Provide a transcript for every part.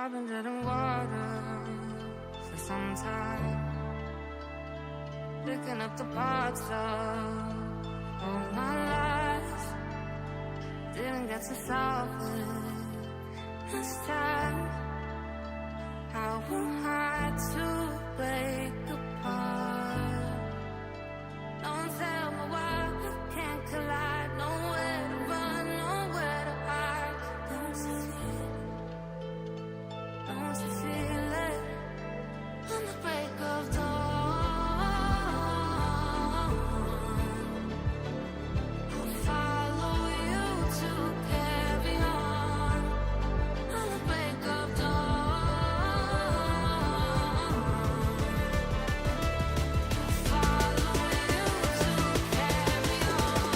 I've been treading water for some time, picking up the parts of all my life. Didn't get to solve it this time. How am I to break apart? Don't tell me why we can't collide. Nowhere to run, nowhere to hide. Don't you feel it? On the break of dawn, I'll follow you to carry on. On the break of dawn, I'll follow you to carry on.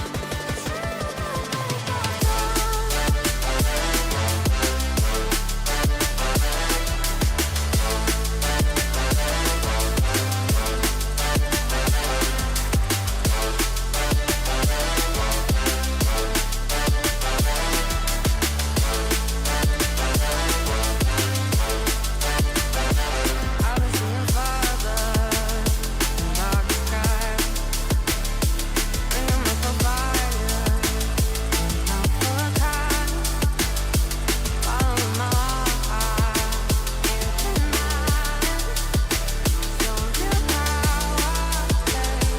I've been seeing fathers in dark skies, bringing me for fire, not for a time. Following my heart into night, show you how I play my part.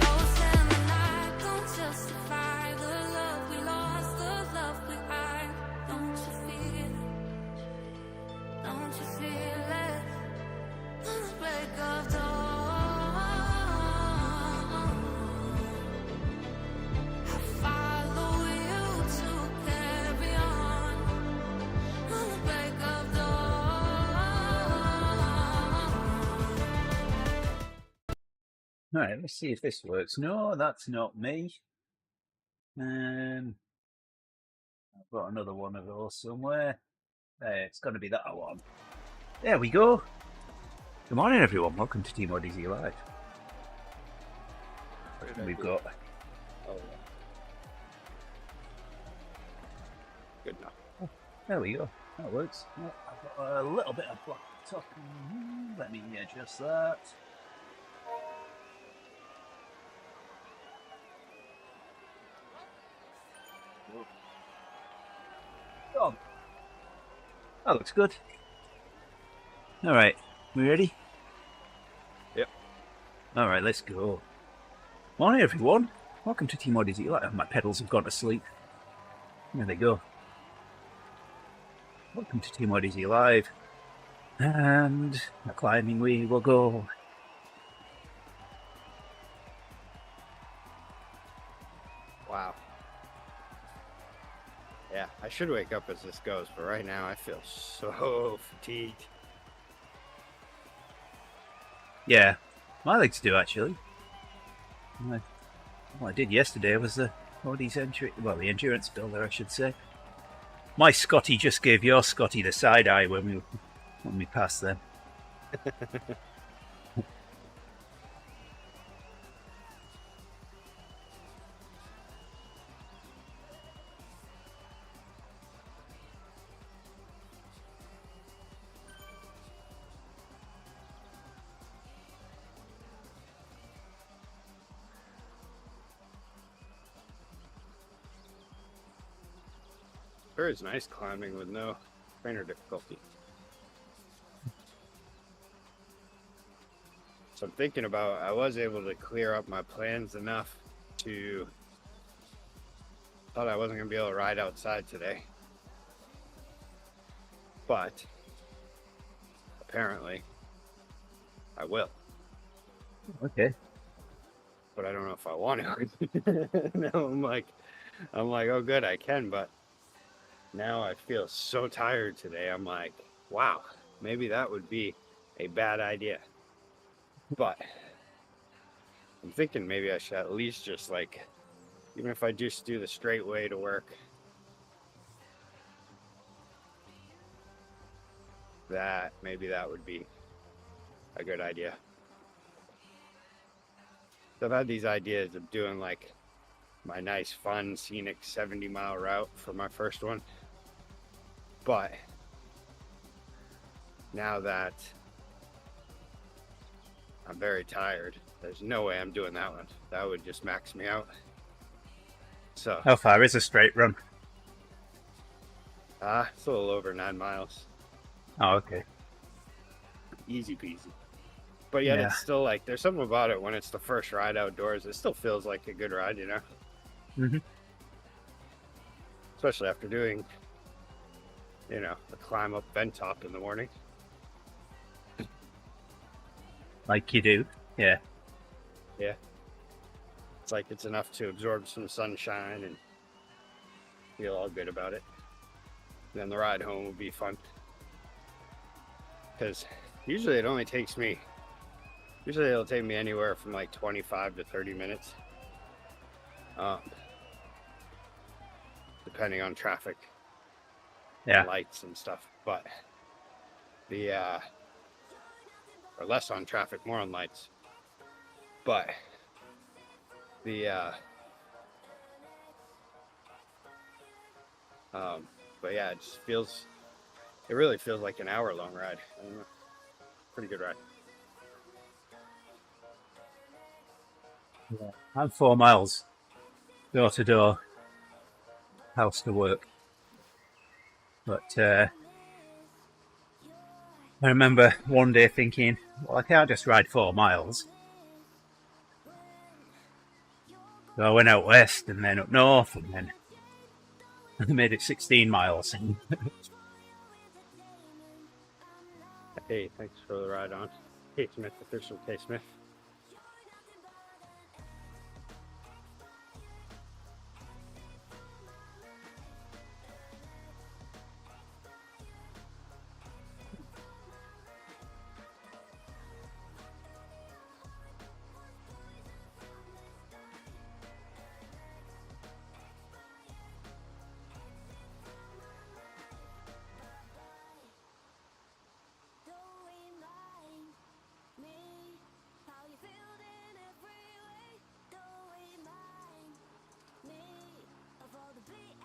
Ghosts in the night don't justify the love we lost, the love we hide. Don't you feel it? Don't you feel it? On the break of dawn, I follow you to carry on. On the break of dawn. Alright, let's see if this works. No, that's not me. I've got another one of those somewhere. It's got to be that one. There we go. Good morning, everyone. Welcome to TeamODZ Live. We've got... Oh, yeah. Good enough. There we go. That works. Oh, I've got a little bit of black top. Let me adjust that. Oh, that looks good. All right, we ready? Yep. All right, let's go. Morning, everyone. Welcome to TeamODZ Live. My pedals have gone to sleep. There they go. Welcome to TeamODZ Live. And the climbing we will go. Wow. Yeah, I should wake up as this goes, but right now I feel so fatigued. Yeah, my legs do actually. All I did yesterday was the the endurance builder, I should say. My Scotty just gave your Scotty the side eye when we passed them. Sure is nice climbing with no trainer difficulty. So I'm thinking about, I was able to clear up my plans enough to, thought I wasn't going to be able to ride outside today. But apparently I will. Okay. But I don't know if I want to. Now I'm like, oh good, I can, but now I feel so tired today. I'm like, wow, maybe that would be a bad idea. But I'm thinking maybe I should at least just like, even if I just do the straight way to work, maybe that would be a good idea. So I've had these ideas of doing like my nice, fun, scenic 70-mile route for my first one. But now that I'm very tired, there's no way I'm doing that one. That would just max me out. So How far is a straight run? it's a little over 9 miles. Oh, okay. Easy peasy. But yet Yeah. it's still like, there's something about it when it's the first ride outdoors. It still feels like a good ride, you know? Mm-hmm. Especially after doing, you know, a climb up vent top in the morning. Like you do. Yeah. Yeah. It's like it's enough to absorb some sunshine and feel all good about it. And then the ride home will be fun. Because usually it only takes me, usually it'll take me anywhere from like 25 to 30 minutes. Depending on traffic. Yeah. And lights and stuff. But the, or less on traffic, more on lights. But the, but yeah, it just feels, it really feels like an hour-long ride. I don't know. Pretty good ride. Yeah. I'm 4 miles door to door, house to work. But I remember one day thinking, well, I can't just ride 4 miles. So I went out west and then up north and then I made it 16 miles. Hey, thanks for the ride on. Kate Smith, official Kate Smith.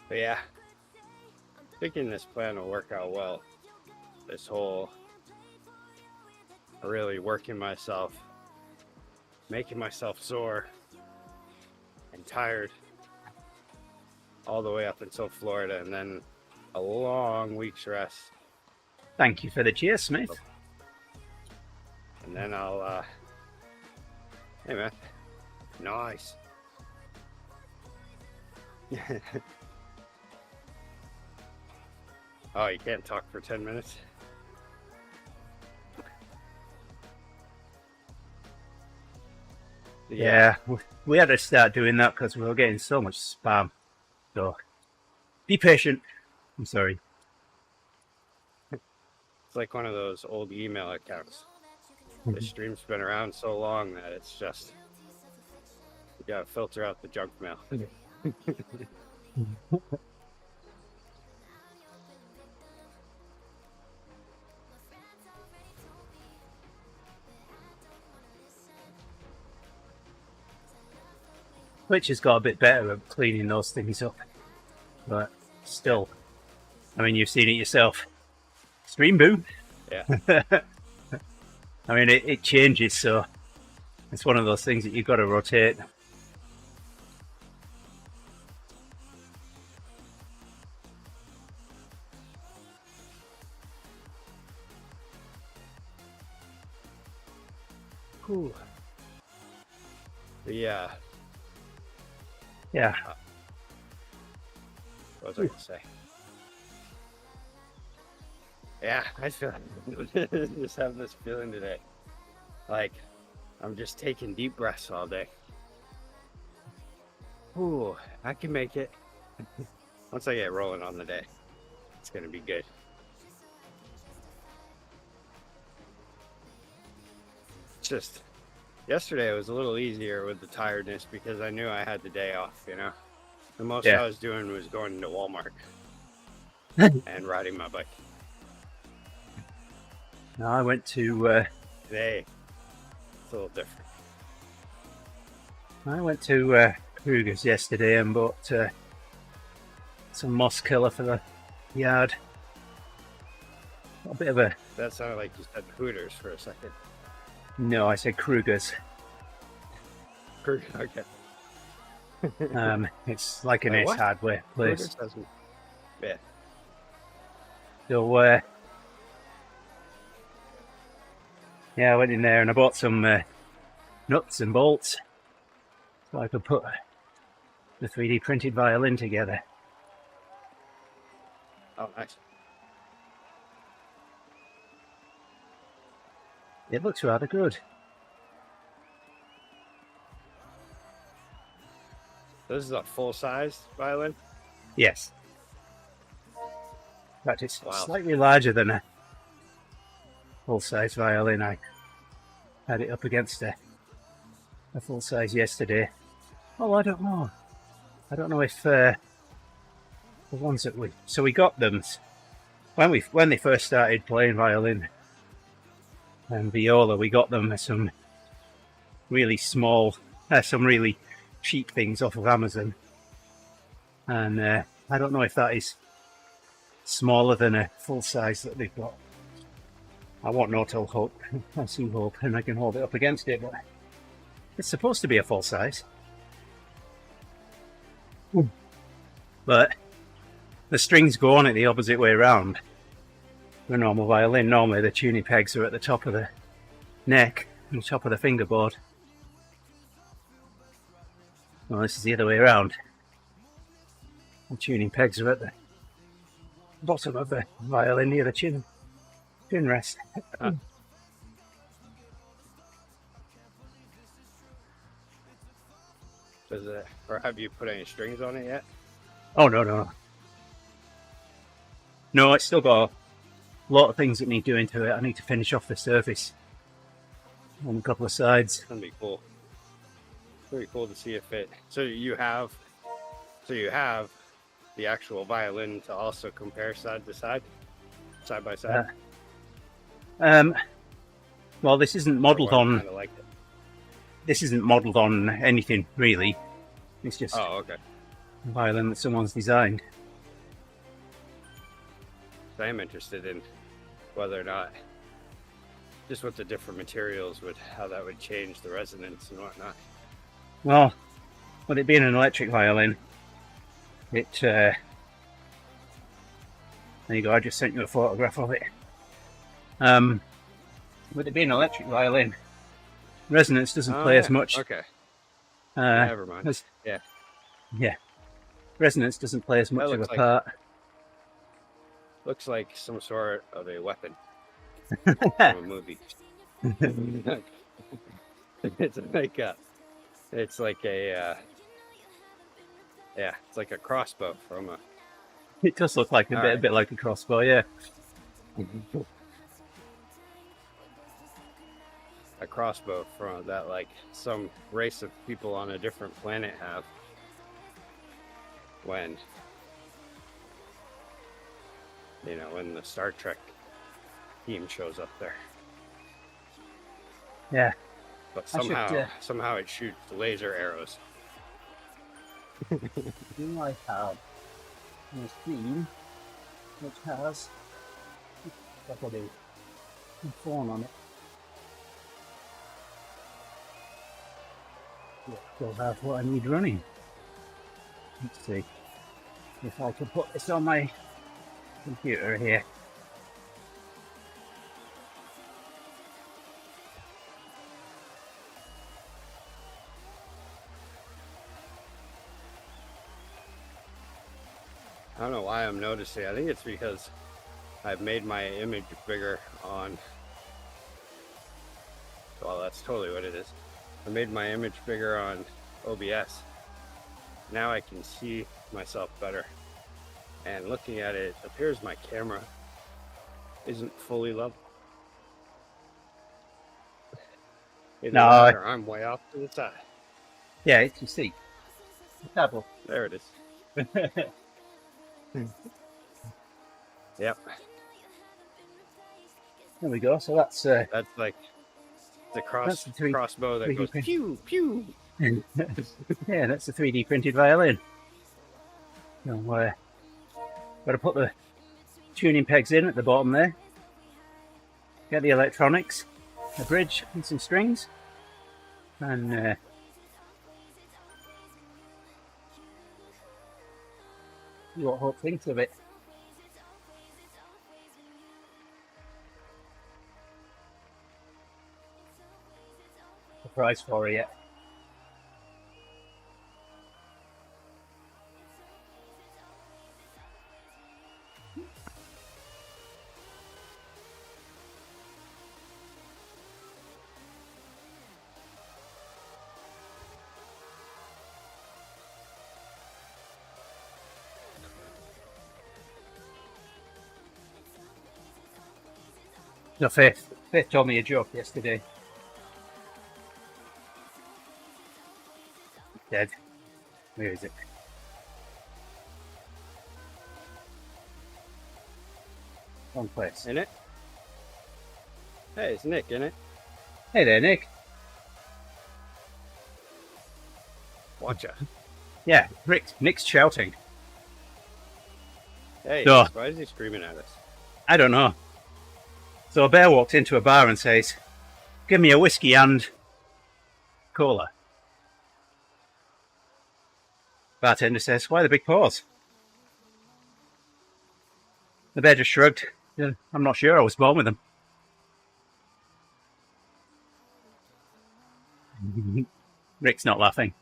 But yeah, thinking this plan will work out well. This whole really working myself, making myself sore and tired all the way up until Florida, and then a long week's rest. Thank you for the cheer, Smith. And then I'll, hey man, nice. Oh, you can't talk for 10 minutes? Yeah, we had to start doing that because we were getting so much spam. So be patient. I'm sorry. It's like one of those old email accounts. The stream's been around so long that it's just, you gotta filter out the junk mail. Twitch has got a bit better at cleaning those things up. But still, I mean, you've seen it yourself. Stream boom. Yeah. I mean, it changes, so it's one of those things that you've got to rotate. Cool. Yeah. Yeah. What was I gonna say? Yeah, I feel just have this feeling today. Like I'm just taking deep breaths all day. Ooh, I can make it. Once I get rolling on the day, it's gonna be good. Just yesterday it was a little easier with the tiredness because I knew I had the day off, you know. The most I was doing was going to Walmart and riding my bike. No, I went to Today it's a little different. I went to Kruger's yesterday and bought some moss killer for the yard. a bit of a... That sounded like you said Hooters for a second. No, I said Kruger's. Okay. It's like an Like Ace what? Hardware place. Hooters doesn't. Yeah. So, yeah, I went in there and I bought some nuts and bolts so I could put the 3D printed violin together. Oh, nice. It looks rather good. This is a full-size violin? Yes. In fact, it's Wow. slightly larger than a full-size violin. I had it up against a full-size yesterday. Oh, I don't know. I don't know if the ones that we got them when they first started playing violin and viola. We got them some really small, some really cheap things off of Amazon, and I don't know if that is smaller than a full size that they've got. I won't know till I see hope and I can hold it up against it, but it's supposed to be a full size. But the strings go on it the opposite way around. The normal violin, normally the tuning pegs are at the top of the neck and the top of the fingerboard. Well, this is the other way around. The tuning pegs are at the bottom of the violin near the chin rest. Does it, or have you put any strings on it yet? Oh, no. No, it's still got a lot of things that need doing to it. I need to finish off the surface on a couple of sides. It's gonna be cool. Very cool to see if it. So you have the actual violin to also compare side by side. Well, this isn't modelled on. Kinda like it. This isn't modelled on anything really. It's just Oh, okay. a violin that someone's designed. So I am interested in whether or not, just with the different materials, how that would change the resonance and whatnot. Well, with it being an electric violin, there you go, I just sent you a photograph of it. With it being an electric violin, resonance doesn't play as much. Okay. Never mind. Yeah. Resonance doesn't play as much of a looks like- part. Looks like some sort of a weapon from a movie. It's like a crossbow from a. It does look like a bit like a crossbow, yeah. A crossbow from that, like some race of people on a different planet have when the Star Trek team shows up there. Yeah. But I should, somehow it shoots laser arrows. Do I have a screen which has a phone on it? Still have what I need running. Let's see if I can put this on my computer here. I don't know why I'm noticing. I think it's because I've made my image bigger on. Well, that's totally what it is. I made my image bigger on OBS. Now I can see myself better. And looking at it, it appears my camera isn't fully level. Either No, that or I'm way off to the side. Yeah, you see. Double. There it is. Yep. There we go. So that's like the That's the crossbow that 3D goes print. pew pew. yeah, that's a 3D printed violin. So, got to put the tuning pegs in at the bottom there. get the electronics, a bridge and some strings, and see what Hope thinks of it. The price for it yet. No, Faith told me a joke yesterday. Dead. Where is it? Wrong place. In it? Hey, it's Nick, in it? Hey there, Nick. Watch ya. Yeah, Nick's shouting. Hey, So- why is he screaming at us? I don't know. So a bear walks into a bar and says, "Give me a whiskey and cola." Bartender says, "Why the big pause?" The bear just shrugged. "Yeah, I'm not sure, I was born with them." Rick's not laughing.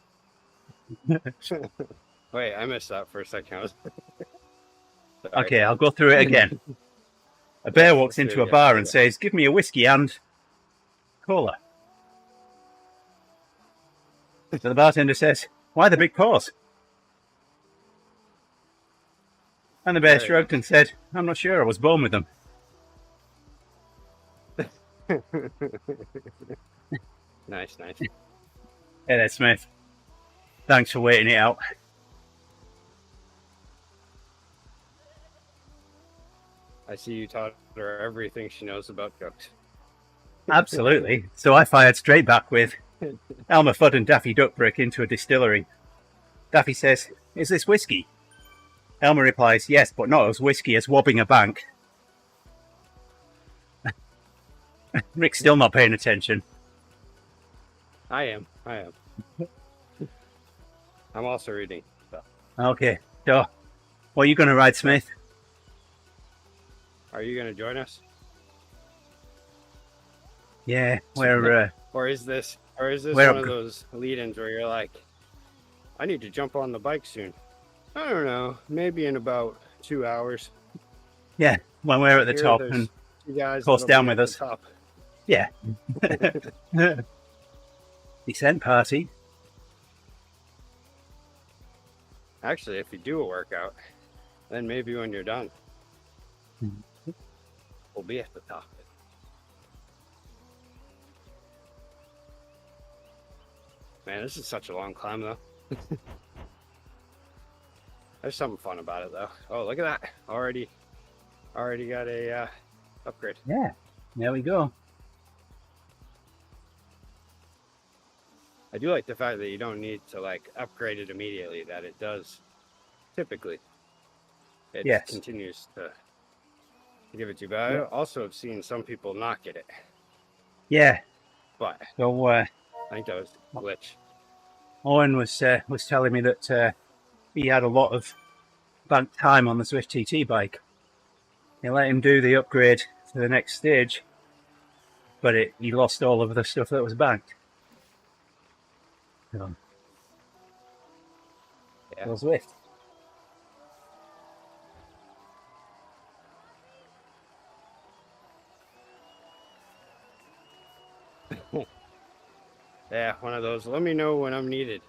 Wait, I missed that for a second. Sorry. Okay, I'll go through it again. A bear walks let's do into it a again. bar and Yeah. says, "Give me a whiskey and cola." So the bartender says, "Why the big pause?" And the bear Very shrugged and said, "I'm not sure, I was born with them." Nice. Hey there, Smith. Thanks for waiting it out. I see you taught her everything she knows about jokes. Absolutely. So I fired straight back with, "Elmer Fudd and Daffy Duck break into a distillery." Daffy says, "Is this whiskey?" Elmer replies, "Yes, but not as whiskey as wobbing a bank." Rick's still not paying attention. I am. I'm also reading. So. Okay, so what are you going to ride, Smith? Are you going to join us? Yeah, we're Or is this We're one up- of those lead-ins where you're like, I need to jump on the bike soon? I don't know, maybe in about 2 hours. when we're at the Here top there's and 2 guys course that'll down be with at us. the top. yeah. Descent party. Actually, if you do a workout, then maybe when you're done, we'll be at the top. Man, this is such a long climb, though. There's something fun about it, though. Oh, look at that! Already got a upgrade. Yeah, there we go. I do like the fact that you don't need to like upgrade it immediately. That it does, typically, it Yes. continues to give it to you. But I also have seen some people not get it. Yeah, But so I think that was a glitch. Owen was telling me that he had a lot of banked time on the Swift TT bike. He let him do the upgrade to the next stage, but he lost all of the stuff that was banked. So, Yeah. go Swift. Yeah, one of those. Let me know when I'm needed.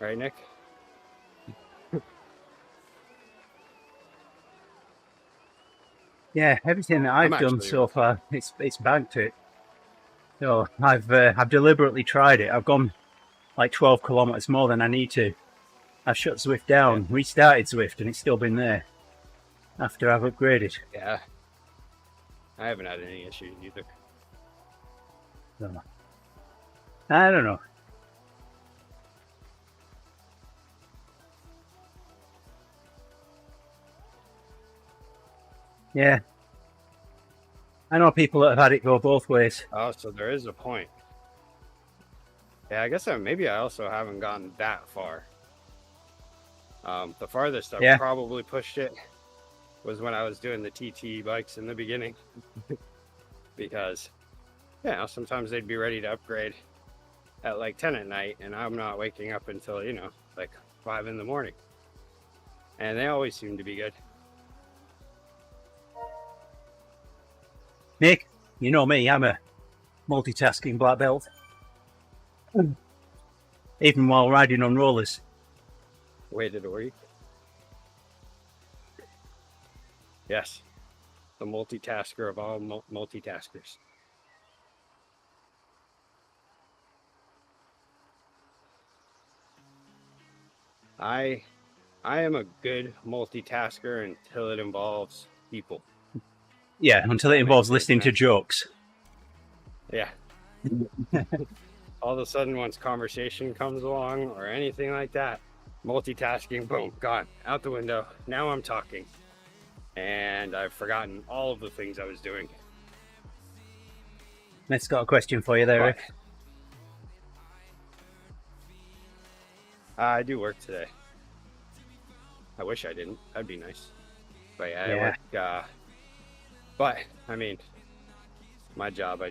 Right, Nick? Yeah, everything that I've I'm done actually- so far, it's banked it. So I've deliberately tried it. I've gone like 12 kilometers more than I need to. I've shut Zwift down, restarted Zwift, and it's still been there after I've upgraded. Yeah. I haven't had any issues either. So, I don't know. Yeah. I know people that have had it go both ways. Oh, so there is a point. Yeah, I guess maybe I also haven't gotten that far. The farthest I've Yeah. probably pushed it was when I was doing the TT bikes in the beginning. Because, yeah, sometimes they'd be ready to upgrade at like 10 at night, and I'm not waking up until, like 5 in the morning. And they always seem to be good. Nick, you know me, I'm a multitasking black belt. Even while riding on rollers. Waited a week. Yes, the multitasker of all multitaskers. I am a good multitasker until it involves people. Yeah, until it involves listening to jokes. Yeah. All of a sudden, once conversation comes along or anything like that, multitasking, boom, gone, out the window. Now I'm talking. And I've forgotten all of the things I was doing. Nick's got a question for you there, But, Rick. I do work today. I wish I didn't. That'd be nice. But yeah, I work. But I mean, my job,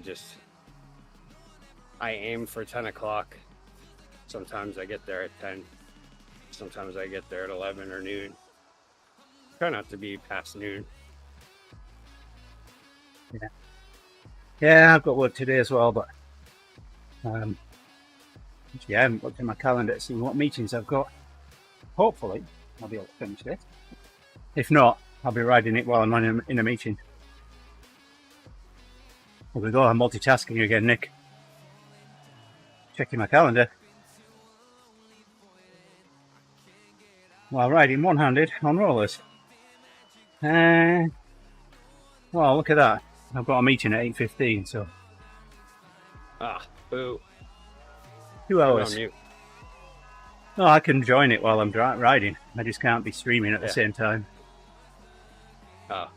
I aim for 10 o'clock. Sometimes I get there at 10. Sometimes I get there at 11 or noon. Try not to be past noon. Yeah. Yeah, I've got work today as well, but yeah, I haven't looked at my calendar to see what meetings I've got. Hopefully, I'll be able to finish it. If not, I'll be riding it while I'm in a meeting. Here we go, I'm multitasking again, Nick. Checking my calendar. While riding one-handed on rollers. Well, look at that. I've got a meeting at 8:15, so... Ah, boo. 2 hours. Mute. No, I can join it while I'm riding. I just can't be streaming at the same time. Oh.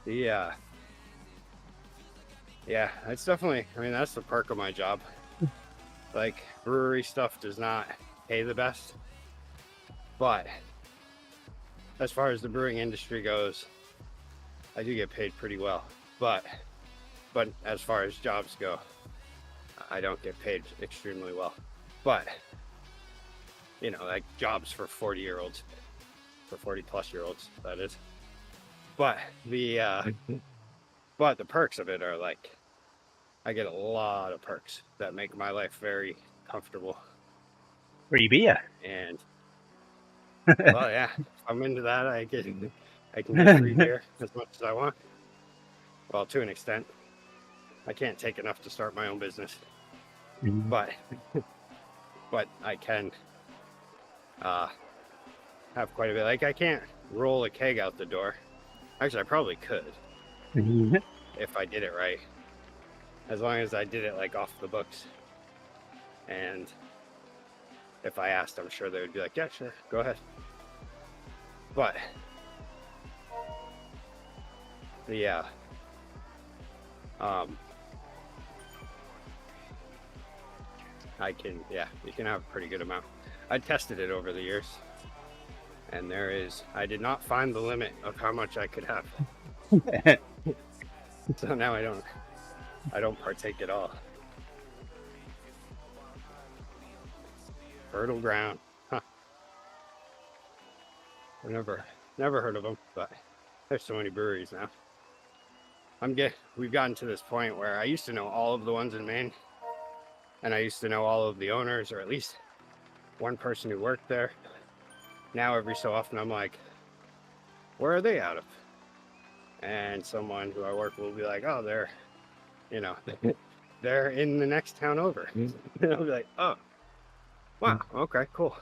Yeah. Yeah, it's definitely, I mean, that's the perk of my job. Like, brewery stuff does not pay the best. But as far as the brewing industry goes, I do get paid pretty well. But as far as jobs go, I don't get paid extremely well. But, like jobs for 40-year-olds, for 40-plus-year-olds, that is. But the perks of it are like, I get a lot of perks that make my life very comfortable. Free beer. And well, yeah, if I'm into that, I can get free beer as much as I want. Well, to an extent. I can't take enough to start my own business, but I can have quite a bit. Like, I can't roll a keg out the door. Actually, I probably could if I did it right, as long as I did it like off the books. And if I asked, I'm sure they would be like, yeah, sure, go ahead. But yeah, you can have a pretty good amount. I tested it over the years, and I did not find the limit of how much I could have. So now I don't partake at all. Fertile Ground, huh? I've never heard of them, but there's so many breweries now. We've gotten to this point where I used to know all of the ones in Maine, and I used to know all of the owners, or at least one person who worked there. Now every so often I'm like, where are they out of? And someone who I work with will be like, oh, they're in the next town over. And I'll be like, oh, wow, okay, cool.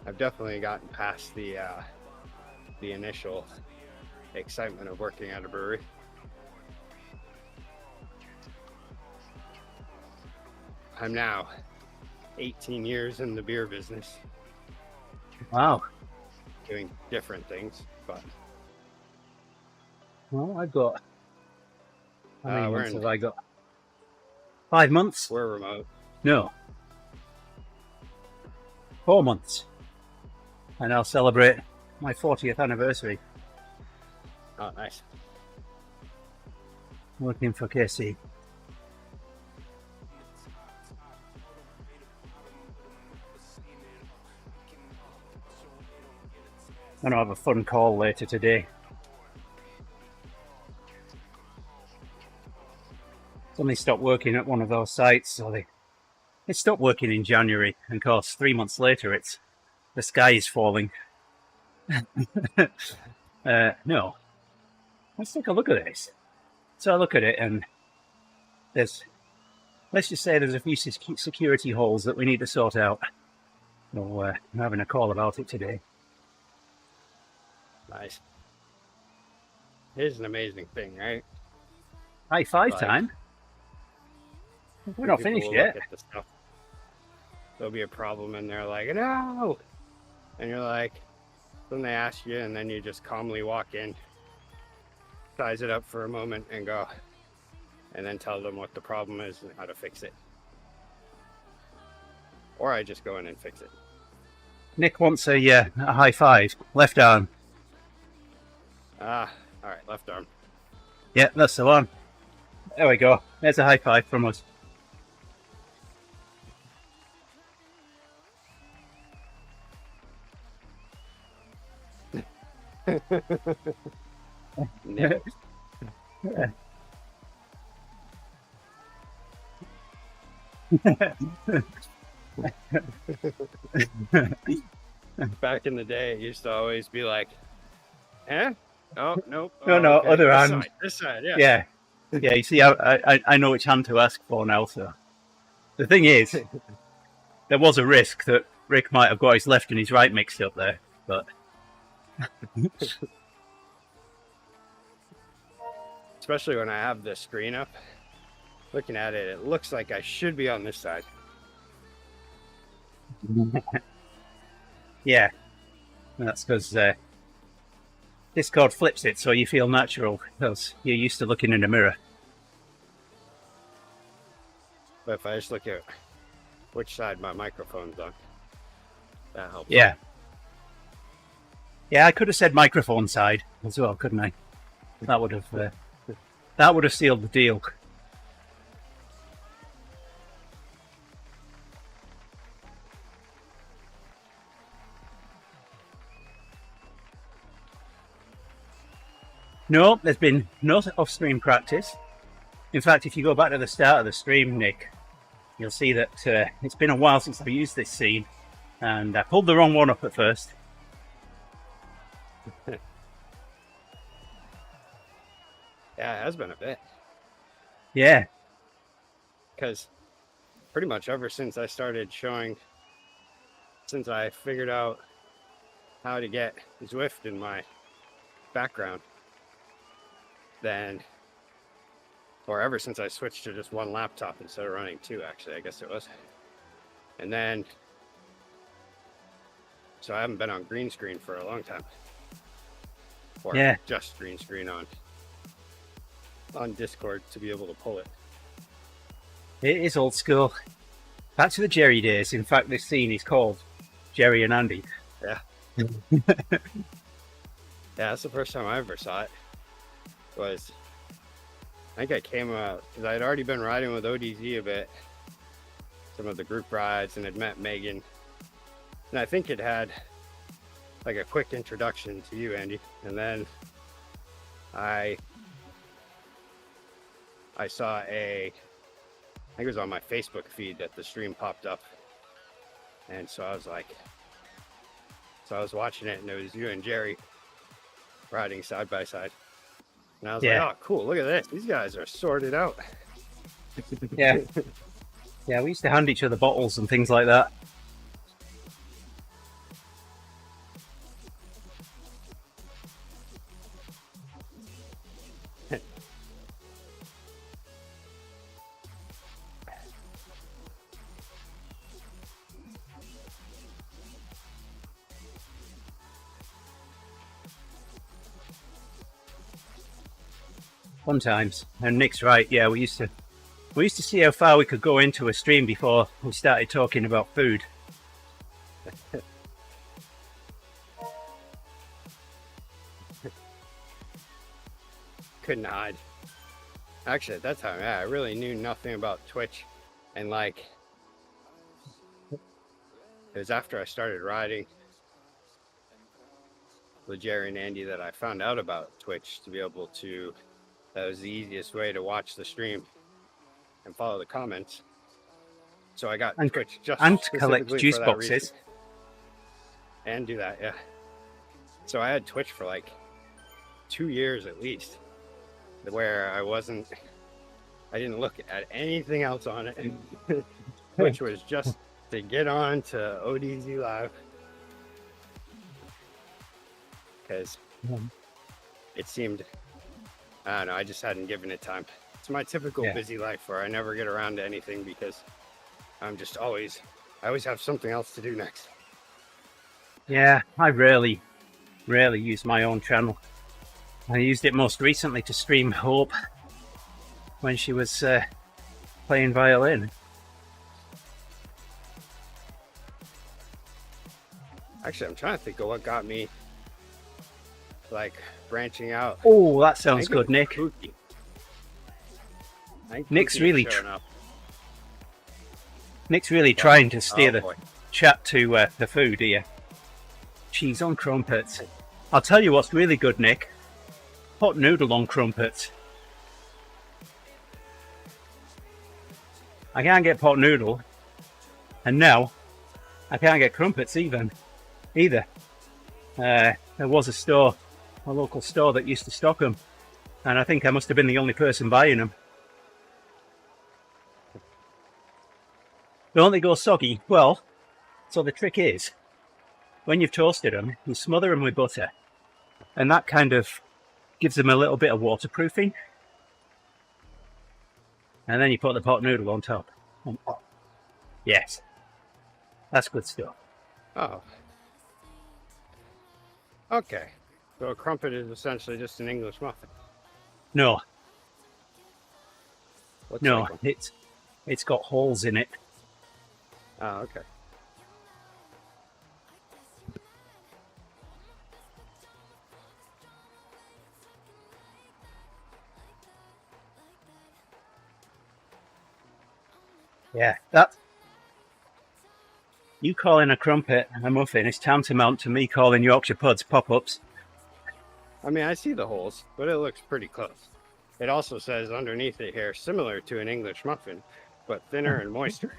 I've definitely gotten past the initial excitement of working at a brewery. I'm now 18 years in the beer business, Wow. doing different things, but Well, I've got. How many we're months in- have I got? 5 months? we're remote. No. 4 months. And I'll celebrate my 40th anniversary Oh, nice. working for KC. And I'll have a fun call later today. Somebody stopped working at one of those sites, so they stopped working in January, and of course 3 months later the sky is falling. No, let's take a look at this. So I look at it, and let's just say there's a few security holes that we need to sort out. So I'm having a call about it today. Nice. Here's an amazing thing, right? High five Like, time. We're not People finished will yet. look at the stuff. There'll be a problem and they're like, no! And you're like, then they ask you, and then you just calmly walk in, size it up for a moment and go, and then tell them what the problem is and how to fix it. Or I just go in and fix it. Nick wants a high five. Left arm. All right, left arm. Yeah, that's the one. There we go. There's a high five from us. Nick. Back in the day, it used to always be like, eh? Oh, nope. No, Oh, okay. other This hand. side, this side, yeah. Yeah. Yeah, you see, I know which hand to ask for now, so. The thing is, there was a risk that Rick might have got his left and his right mixed up there, but. Especially when I have the screen up. Looking at it, it looks like I should be on this side. Yeah. That's because Discord flips it so you feel natural, because you're used to looking in a mirror. But if I just look at which side my microphone's on, that helps. Yeah. Yeah, I could have said microphone side as well, couldn't I? That would have sealed the deal. No, there's been no off-stream practice. In fact, if you go back to the start of the stream, Nick, you'll see that it's been a while since I've used this scene, and I pulled the wrong one up at first. Yeah, it has been a bit. Yeah. Because pretty much ever since I started showing, since I figured out how to get Zwift in my background, then, or ever since I switched to just one laptop instead of running two, actually, I guess it was. And then, so I haven't been on green screen for a long time. Or Yeah. just green screen on Discord to be able to pull it. It is old school. Back to the Jerry days. In fact, this scene is called Jerry and Andy. Yeah. Yeah, that's the first time I ever saw it. Was, I think I came out, because I had already been riding with ODZ a bit, some of the group rides, and had met Megan. And I think it had like a quick introduction to you, Andy. And then I saw I think it was on my Facebook feed that the stream popped up. And so I was like, I was watching it and it was you and Jerry riding side by side. And I was Yeah. like, oh, cool, look at this. These guys are sorted out. Yeah. Yeah, we used to hand each other bottles and things like that. Fun times. And Nick's right. Yeah, we used to see how far we could go into a stream before we started talking about food. Couldn't hide. Actually, at that time, yeah, I really knew nothing about Twitch, and like, it was after I started riding with Jerry and Andy that I found out about Twitch to be able to. That was the easiest way to watch the stream and follow the comments. So I got Twitch just and collect specifically juice for that boxes. reason. And do that, yeah. So I had Twitch for like 2 years at least, where I didn't look at anything else on it. Twitch was just to get on to ODZ Live. Because it seemed, I don't know, I just hadn't given it time. It's my typical busy life where I never get around to anything because I'm just I always have something else to do next. Yeah, I rarely use my own channel. I used it most recently to stream Hope when she was playing violin. Actually, I'm trying to think of what got me like branching out. Oh, that sounds good, Nick. Nick's really trying to steer the chat to the food here. Cheese on crumpets. I'll tell you what's really good, Nick. Hot noodle on crumpets. I can't get pot noodle, and now I can't get crumpets either. There was a local store that used to stock them, and I think I must have been the only person buying them. Don't they go soggy? Well, so the trick is, when you've toasted them, you smother them with butter, and that kind of gives them a little bit of waterproofing. And then you put the pot noodle on top. Yes, that's good stuff. Oh. Okay. So a crumpet is essentially just an English muffin. No. What's No, like one? it's got holes in it. Oh, okay. Yeah, that. You calling a crumpet a muffin is tantamount to me calling Yorkshire puds pop-ups. I mean, I see the holes, but it looks pretty close. It also says underneath it here, similar to an English muffin, but thinner and moister.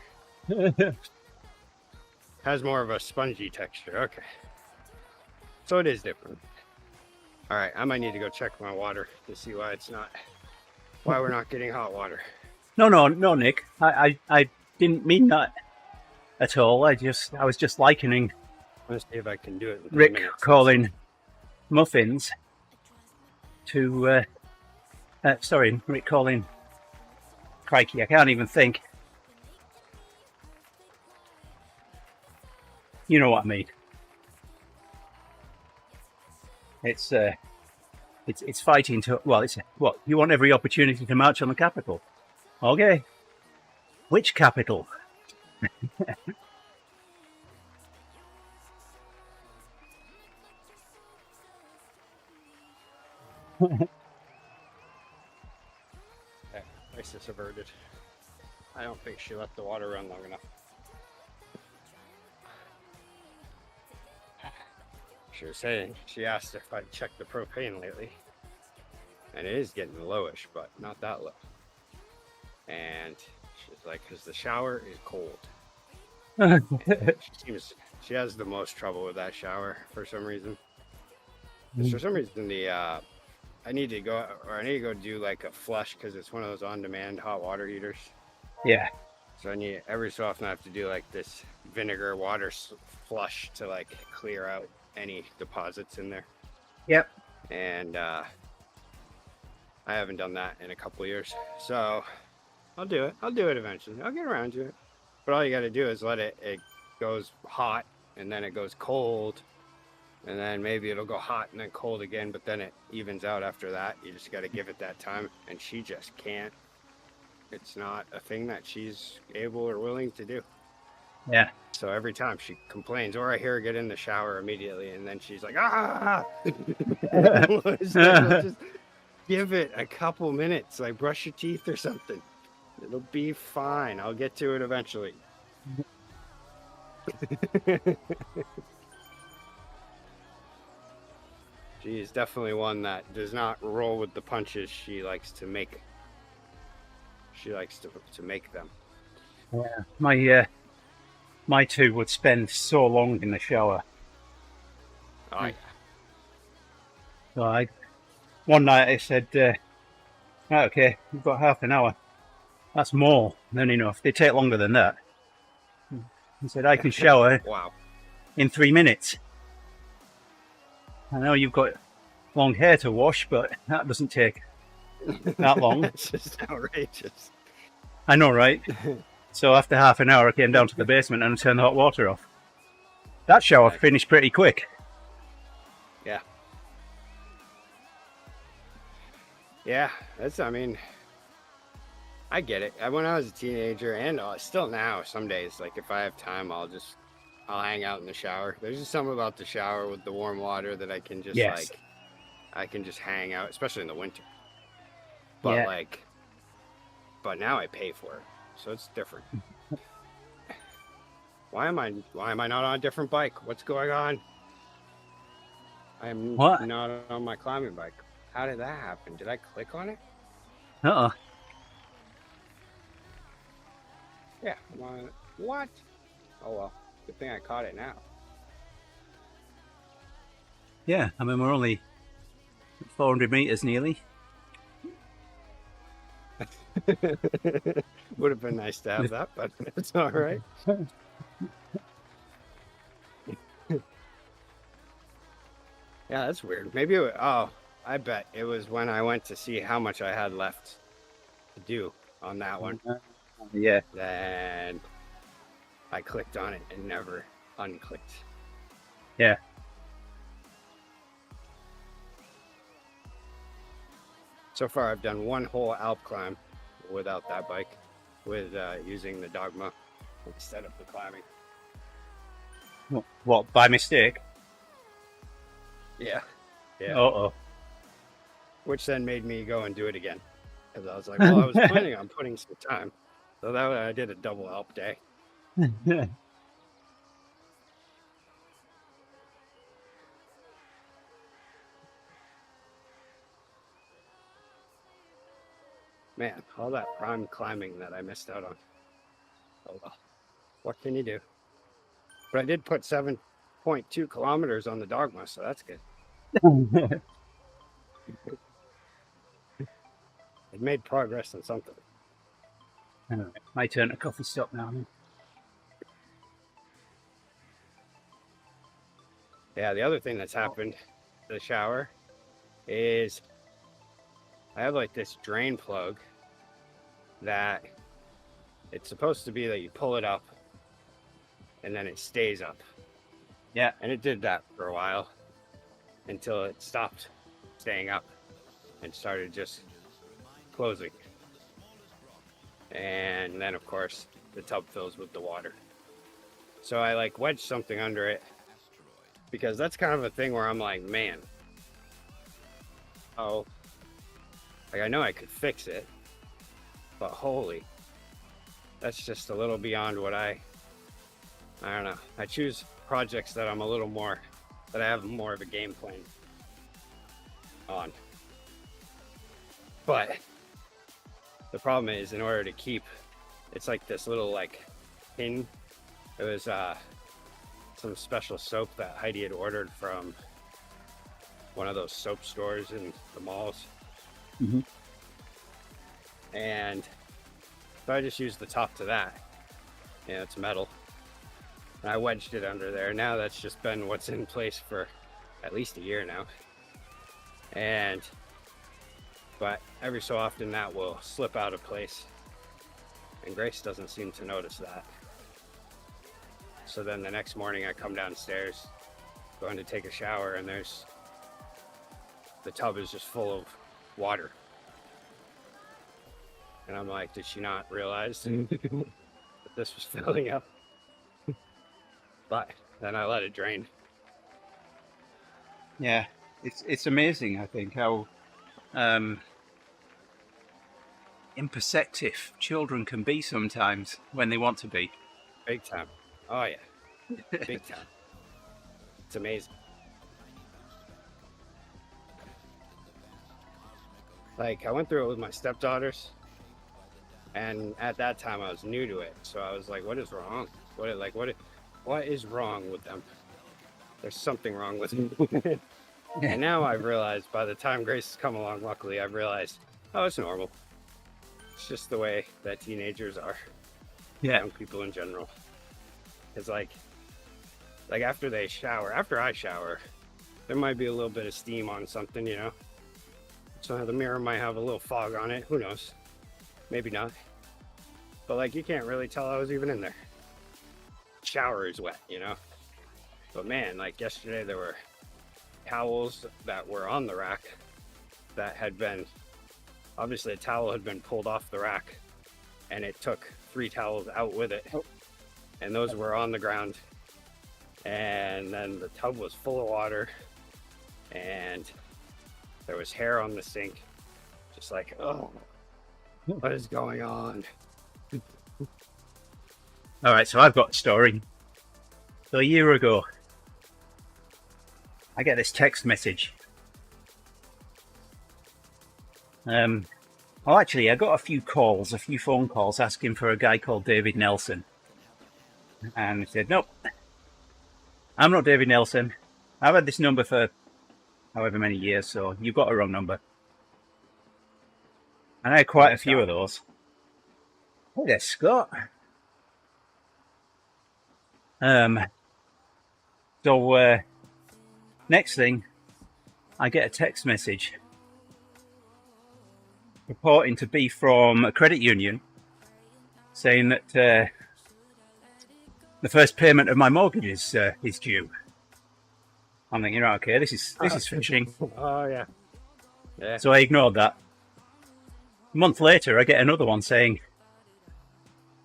Has more of a spongy texture. Okay. So it is different. All right, I might need to go check my water to see why we're not getting hot water. No, Nick. I didn't mean that at all. I was just likening Let's see if I can do it. Rick calling muffins to Rick calling, crikey, I can't even think. You know what I mean. It's fighting to, well, it's what you want, every opportunity to march on the capital. Okay, which capital? Crisis averted. I don't think she let the water run long enough. She was saying, she asked if I'd checked the propane lately. And it is getting lowish, but not that low. And she's like, because the shower is cold. She has the most trouble with that shower for some reason. For some reason, I need to go do like a flush because it's one of those on-demand hot water heaters. Yeah. So every so often I have to do like this vinegar water flush to like clear out any deposits in there. Yep. And I haven't done that in a couple of years. So I'll do it. I'll do it eventually. I'll get around to it. But all you got to do is let it goes hot and then it goes cold and then maybe it'll go hot and then cold again, but then it evens out after that. You just got to give it that time, and she just can't. It's not a thing that she's able or willing to do. Yeah. So every time she complains, or I hear her get in the shower immediately, and then she's like, ah! So just give it a couple minutes, like brush your teeth or something. It'll be fine. I'll get to it eventually. She is definitely one that does not roll with the punches. She likes to make. She likes to make them. Yeah. My two would spend so long in the shower. Oh, yeah. So one night I said, right, okay, you've got half an hour. That's more than enough. They take longer than that. He said, I can shower Wow. in 3 minutes. I know you've got long hair to wash, but that doesn't take that long. It's just outrageous. I know, right? So after half an hour, I came down to the basement and turned the hot water off. That shower finished pretty quick. Yeah. Yeah, I mean, I get it. When I was a teenager, and still now, some days, like if I have time, I'll hang out in the shower. There's just something about the shower with the warm water that I can just I can just hang out, especially in the winter. But but now I pay for it, so it's different. Why am I not on a different bike? What's going on? I am not on my climbing bike. How did that happen? Did I click on it? Uh-uh. Yeah, I'm on it. What? Oh well, good thing I caught it now. Yeah, I mean, we're only 400 meters nearly. Would have been nice to have that, but it's all right. Yeah, that's weird. Maybe I bet it was when I went to see how much I had left to do on that one. Yeah. Then I clicked on it and never unclicked. Yeah. So far, I've done one whole Alp climb without that bike, with using the Dogma instead of the climbing. What, by mistake? Yeah. Yeah. Uh-oh. Which then made me go and do it again. Because I was like, well, I was planning on putting some time. So that I did a double Alp day. Man, all that prime climbing that I missed out on. Oh well, what can you do? But I did put 7.2 kilometers on the Dogma, so that's good. It made progress on something. Anyway, my turn at coffee stop now. Yeah, the other thing that's happened in the shower is I have like this drain plug that it's supposed to be that you pull it up and then it stays up. Yeah. And it did that for a while until it stopped staying up and started just closing. And then of course the tub fills with the water. So I like wedged something under it because that's kind of a thing where I'm like, man, oh, like I know I could fix it, but holy, that's just a little beyond what I don't know. I choose projects that I'm a little more, that I have more of a game plan on. But the problem is, in order to keep, it's like this little like pin. It was some special soap that Heidi had ordered from one of those soap stores in the malls. Mm-hmm. And so I just used the top to that. Yeah, it's metal. And I wedged it under there. Now that's just been what's in place for at least a year now. But every so often that will slip out of place. And Grace doesn't seem to notice that. So then the next morning I come downstairs going to take a shower, and the tub is just full of water. And I'm like, did she not realize that this was filling up? But then I let it drain. Yeah, it's amazing, I think, how imperceptive children can be sometimes when they want to be. Big time. Oh yeah, big time. It's amazing. Like, I went through it with my stepdaughters, and at that time I was new to it, so I was like, what is wrong? What is wrong with them? There's something wrong with them. And now I've realized, by the time Grace has come along, luckily, I've realized, oh, it's normal. It's just the way that teenagers are. Yeah. Young people in general. It's like after I shower, there might be a little bit of steam on something, you know? So the mirror might have a little fog on it. Who knows? Maybe not. But like, you can't really tell I was even in there. Shower is wet, you know? But man, like yesterday, there were towels that were on the rack that had been, obviously a towel had been pulled off the rack, and it took 3 towels out with it. And those were on the ground. And then the tub was full of water, and there was hair on the sink. Just like, oh, what is going on? All right, so I've got a story. So a year ago, I get this text message. Actually, I got a few phone calls asking for a guy called David Nelson. And I said, nope, I'm not David Nelson. I've had this number for however many years, so you've got a wrong number. And I had quite a few of those. Hey there, Scott. Next thing, I get a text message purporting to be from a credit union saying that the first payment of my mortgage is due. I'm thinking, right, okay, this is fishing. Oh yeah. Yeah. So I ignored that. A month later, I get another one saying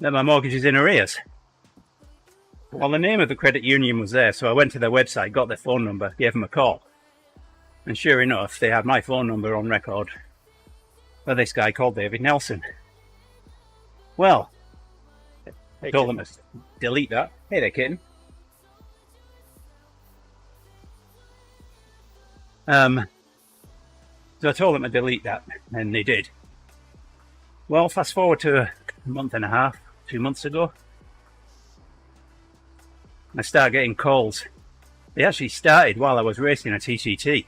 that my mortgage is in arrears. Well, the name of the credit union was there, so I went to their website, got their phone number, gave them a call. And sure enough, they had my phone number on record for this guy called David Nelson. Well, I told them to delete that. Hey there, kitten. So I told them to delete that, and they did. Well, fast forward to a month and a half, 2 months ago, I start getting calls. They actually started while I was racing a TCT.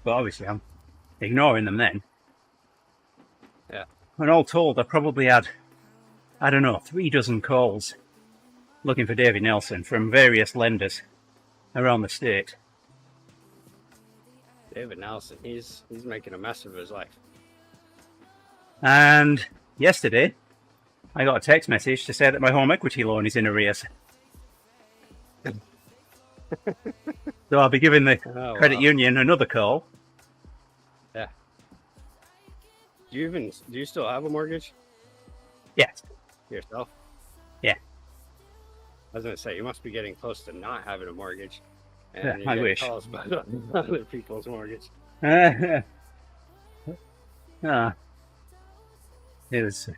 But obviously I'm ignoring them then. Yeah. And all told, I probably had, 3 dozen calls looking for David Nelson from various lenders around the state. David Nelson, he's making a mess of his life. And yesterday, I got a text message to say that my home equity loan is in arrears. So I'll be giving the credit union another call. Yeah. Do you still have a mortgage? Yes. Yourself? Yeah. I was gonna say, you must be getting close to not having a mortgage. And Yeah, you I get wish. calls about other people's mortgage. It was.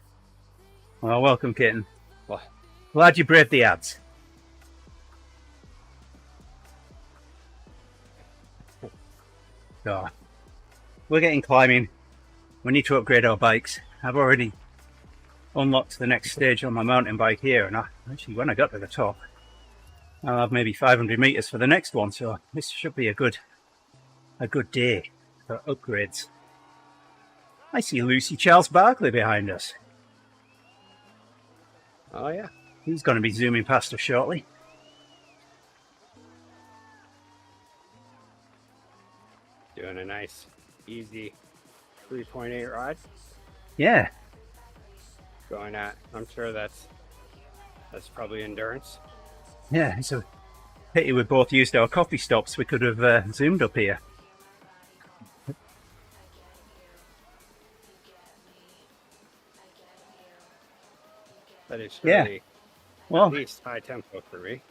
Well, welcome, kitten. What? Glad you braved the ads. So, we're getting climbing. We need to upgrade our bikes. I've already unlocked the next stage on my mountain bike here, and actually, when I got to the top, I'll have maybe 500 meters for the next one. So this should be a good day for upgrades. I see Lucy Charles Barkley behind us. Oh yeah. He's going to be zooming past us shortly. Doing a nice, easy 3.8 ride. Yeah. Going at, I'm sure that's probably endurance. Yeah, it's Pity we both used our coffee stops. We could have zoomed up here. That is Yeah. surely Well, at least high tempo for me.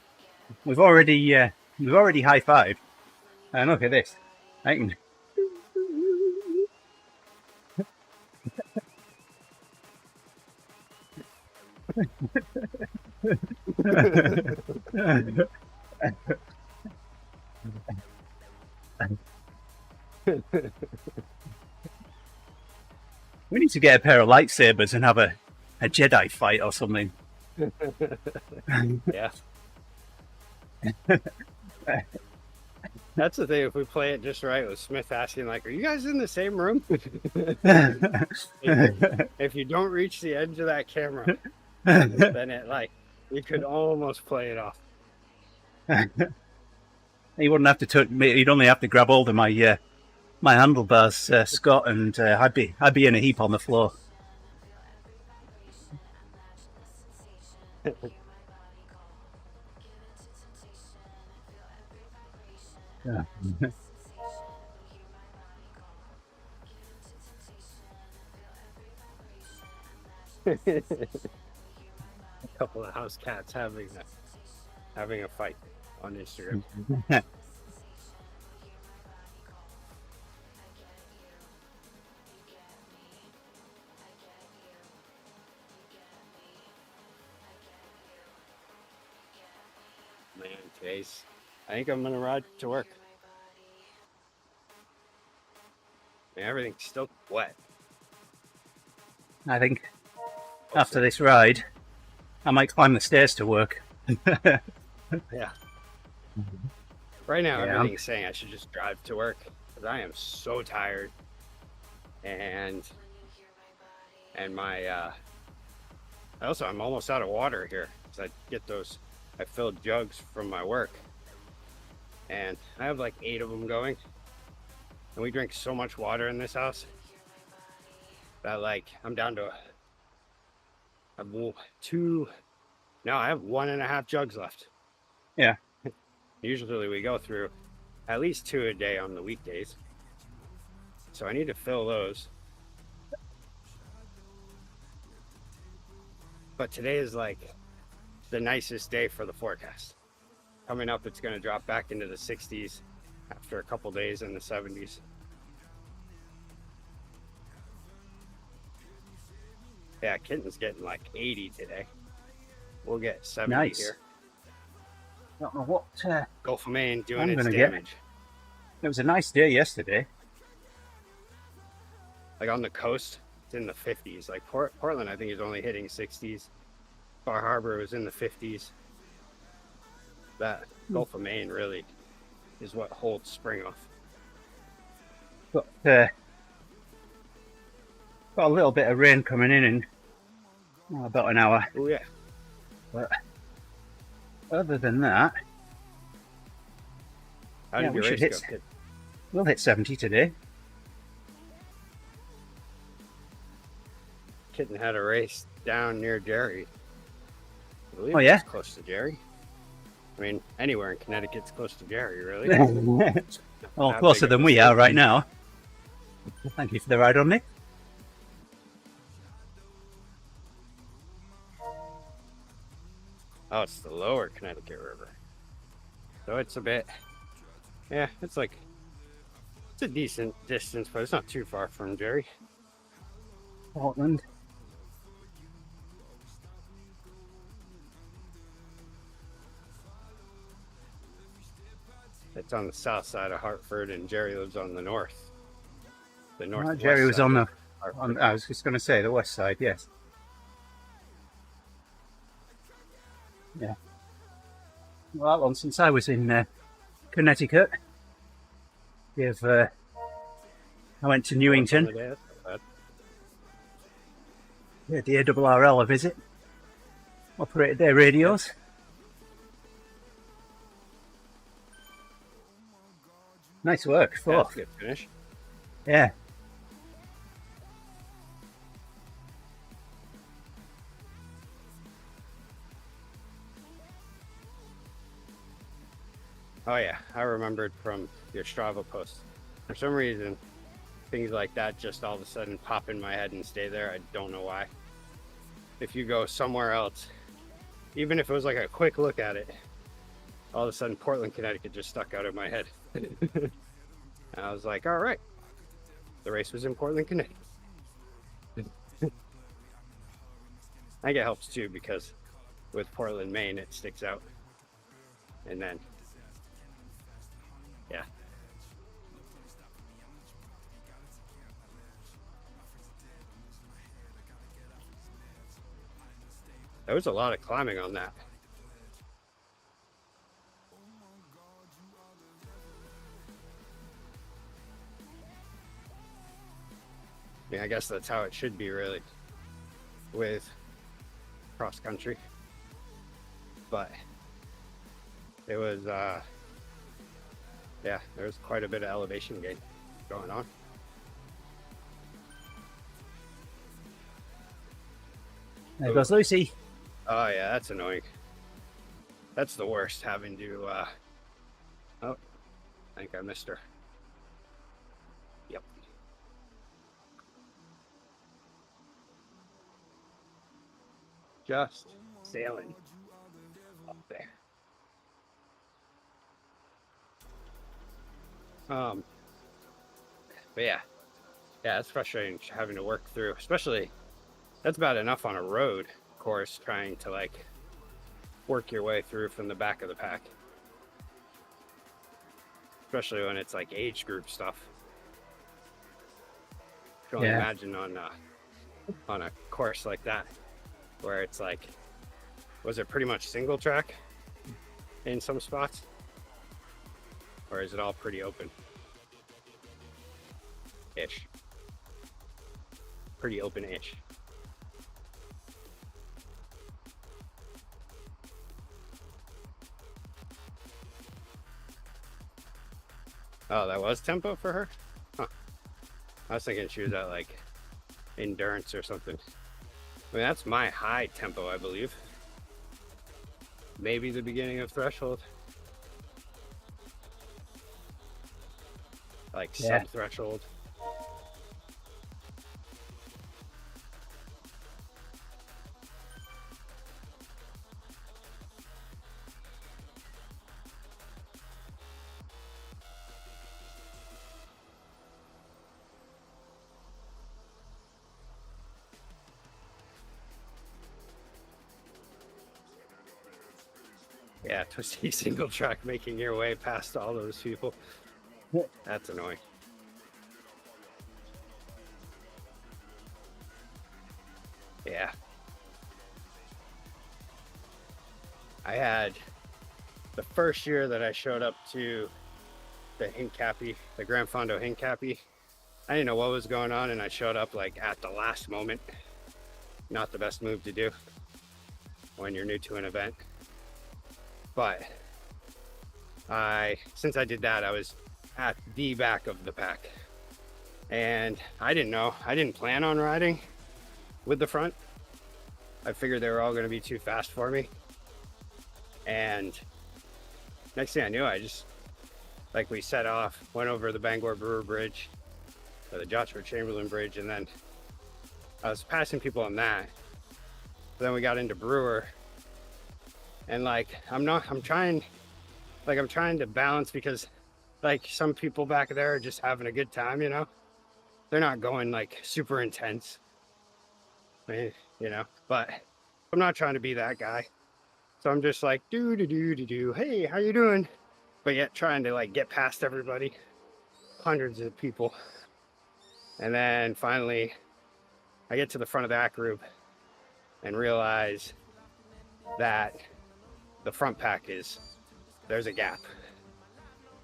we've already high-fived. And look at this. I can... We need to get a pair of lightsabers and have a Jedi fight or something. Yeah. That's the thing. If we play it just right, with Smith asking, like, "Are you guys in the same room?" If you don't reach the edge of that camera, then it like you could almost play it off. You wouldn't have to you'd only have to grab hold of my my handlebars, Scott, and I'd be in a heap on the floor. Yeah. A couple of house cats having a fight on Instagram. Man, I think I'm gonna ride to work. Man, everything's still wet. I think after this ride, I might climb the stairs to work. Yeah. Right now, Yeah, everything's saying I should just drive to work because I am so tired, and my I'm almost out of water here because I filled jugs from my work, and I have like 8 of them going, and we drink so much water in this house that like I'm down to I have 1.5 jugs left. Yeah. Usually we go through at least 2 a day on the weekdays, so I need to fill those. But today is like the nicest day for the forecast. Coming up, it's going to drop back into the 60s after a couple days in the 70s. Yeah, Kitten's getting like 80 today. We'll get 70 Nice. here. Don't know what Gulf of Maine doing I'm its gonna get. damage. It was a nice day yesterday. Like on the coast, it's in the 50s. Like Portland, I think is only hitting 60s. Bar Harbor was in the 50s. That Gulf of Maine really is what holds spring off. Got a little bit of rain coming in about an hour. Oh yeah. But other than that, How did your we race should go, hit. kid? We'll hit 70 today. Kitten had a race down near Jerry. I believe Oh, yeah? it's close to Jerry. I mean, anywhere in Connecticut's close to Jerry, really. Well, Not closer big of than a we city. are right now. Thank you for the ride on, Nick. Oh, it's the lower Connecticut River. So it's a bit, yeah, it's a decent distance, but it's not too far from Jerry. Portland. It's on the south side of Hartford, and Jerry lives on the north. The northwest Jerry was side on of the. Hartford. I was just going to say the west side, yes. Yeah. Well, that long since I was in Connecticut. I went to Newington. That's not bad. Yeah, the ARRL a visit. Operated their radios. Nice work, Yeah, fourth. that's a good finish. Yeah. Oh yeah, I remembered from your Strava post. For some reason, things like that just all of a sudden pop in my head and stay there. I don't know why. If you go somewhere else, even if it was like a quick look at it, all of a sudden Portland, Connecticut just stuck out of my head. And I was like, all right, the race was in Portland, Connecticut. I think it helps too because with Portland, Maine, it sticks out. And then, yeah. There was a lot of climbing on that. Yeah, I guess that's how it should be really with cross country. But it was, yeah, there was quite a bit of elevation gain going on. There goes Lucy. Oh yeah, that's annoying. That's the worst, having to, oh, I think I missed her. Yep. Just sailing up there. But yeah, it's frustrating having to work through, especially that's bad enough on a road course, trying to like work your way through from the back of the pack, especially when it's like age group stuff. I can only imagine on a course like that where it's like, was it pretty much single track in some spots, or is it all pretty open ish? Pretty open ish. Oh, that was tempo for her? Huh. I was thinking she was at like endurance or something. I mean, that's my high tempo, I believe. Maybe the beginning of threshold. Like sub threshold. Yeah, twisty single track, making your way past all those people. That's annoying. Yeah. I had the first year that I showed up to the Hincapie, the Grand Fondo Hincapie, I didn't know what was going on, and I showed up like at the last moment. Not the best move to do when you're new to an event. But since I did that, I was at the back of the pack. And I didn't know, I didn't plan on riding with the front. I figured they were all gonna be too fast for me. And next thing I knew, I just, like we set off, went over the Bangor Brewer Bridge, or the Joshua Chamberlain Bridge, and then I was passing people on that. But then we got into Brewer, and like, I'm trying to balance, because like some people back there are just having a good time, you know? They're not going like super intense, I mean, you know, but I'm not trying to be that guy. So I'm just like, hey, how you doing? But yet trying to like get past everybody, hundreds of people. And then finally I get to the front of that group and realize that the front pack there's a gap.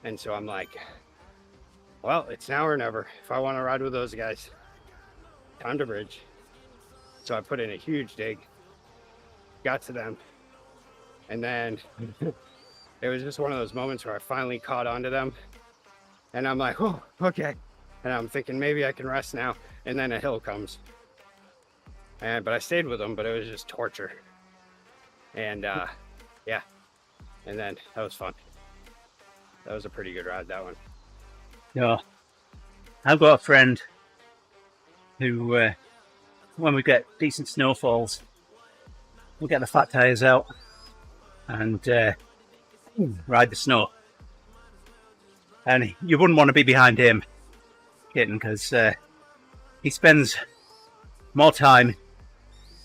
And so I'm like, well, it's now or never. If I want to ride with those guys, time to bridge. So I put in a huge dig, got to them, and then it was just one of those moments where I finally caught onto them, and I'm like, oh, okay. And I'm thinking maybe I can rest now, and then a hill comes. But I stayed with them, but it was just torture. And yeah, and then that was fun. That was a pretty good ride, that one. Yeah. I've got a friend who, when we get decent snowfalls, we'll get the fat tyres out and ride the snow. And you wouldn't want to be behind him, kitten, because he spends more time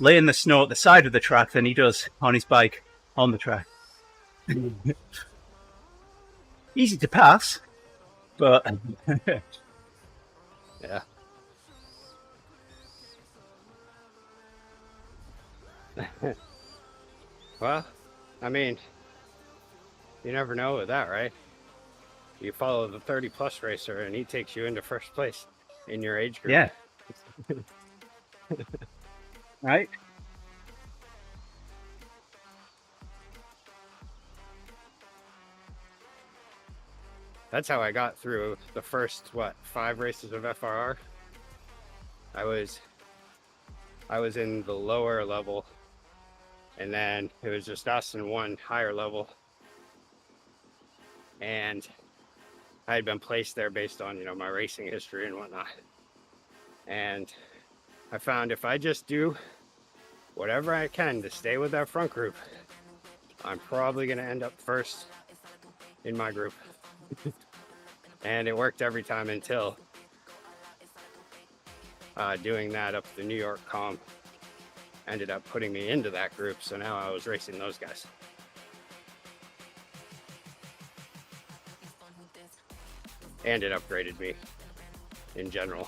laying the snow at the side of the track than he does on his bike on the track. Easy to pass, but Yeah. Well, I mean, you never know with that, right? You follow the 30-plus racer and he takes you into first place in your age group. yeah. Right? That's how I got through the first, 5 races of FRR. I was in the lower level, and then it was just us in one higher level. And I had been placed there based on, my racing history and whatnot. And I found if I just do whatever I can to stay with that front group, I'm probably going to end up first in my group. And it worked every time until doing that up the New York comp ended up putting me into that group. So now I was racing those guys. And it upgraded me in general.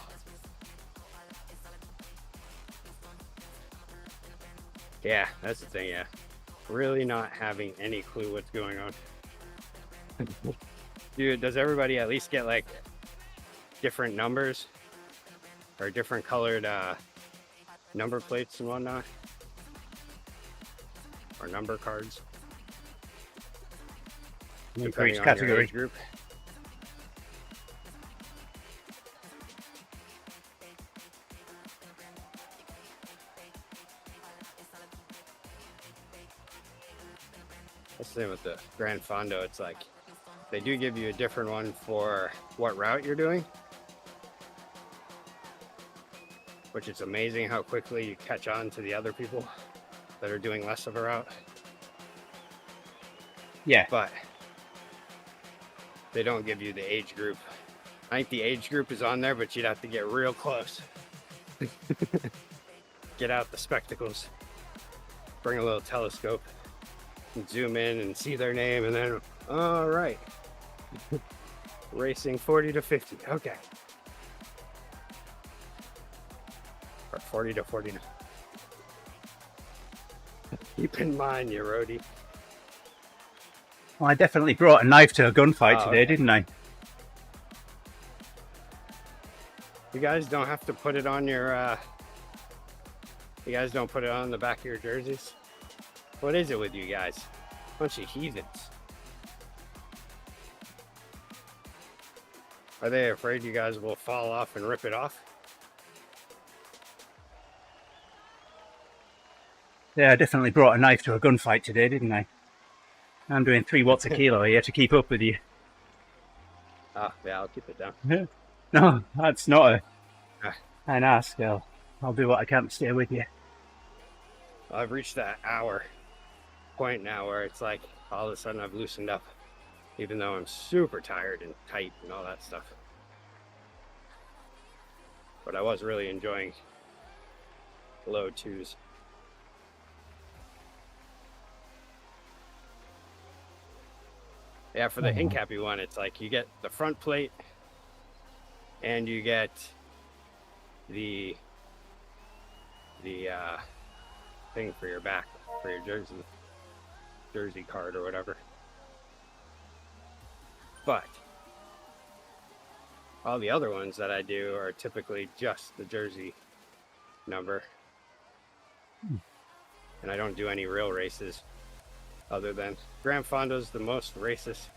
Yeah, that's the thing, yeah. Really not having any clue what's going on. Dude, does everybody at least get like different numbers or different colored number plates and whatnot? Or number cards? For each Depending on your category. age group. That's the same with the Grand Fondo. It's like they do give you a different one for what route you're doing, which is amazing how quickly you catch on to the other people that are doing less of a route. Yeah. But they don't give you the age group. I think the age group is on there, but you'd have to get real close. Get out the spectacles, bring a little telescope, and zoom in and see their name, and then, all right. Racing 40 to 50, okay. Or 40 to 49. Keep in mind, you roadie. Well, I definitely brought a knife to a gunfight today, okay. didn't I? You guys don't have to put it on your, you guys don't put it on the back of your jerseys? What is it with you guys? Bunch of heathens. Are they afraid you guys will fall off and rip it off? Yeah, I definitely brought a knife to a gunfight today, didn't I? I'm doing 3 watts a kilo here to keep up with you. Ah, yeah, I'll keep it down. No, that's not Ah. an ask. I'll do what I can to stay with you. I've reached that hour point now where it's like all of a sudden I've loosened up, even though I'm super tired and tight and all that stuff. But I was really enjoying low 2s. Yeah, for the Hincappy one, it's like you get the front plate and you get the thing for your back, for your jersey card or whatever. But all the other ones that I do are typically just the jersey number. And I don't do any real races other than Grand Fondo's the most raciest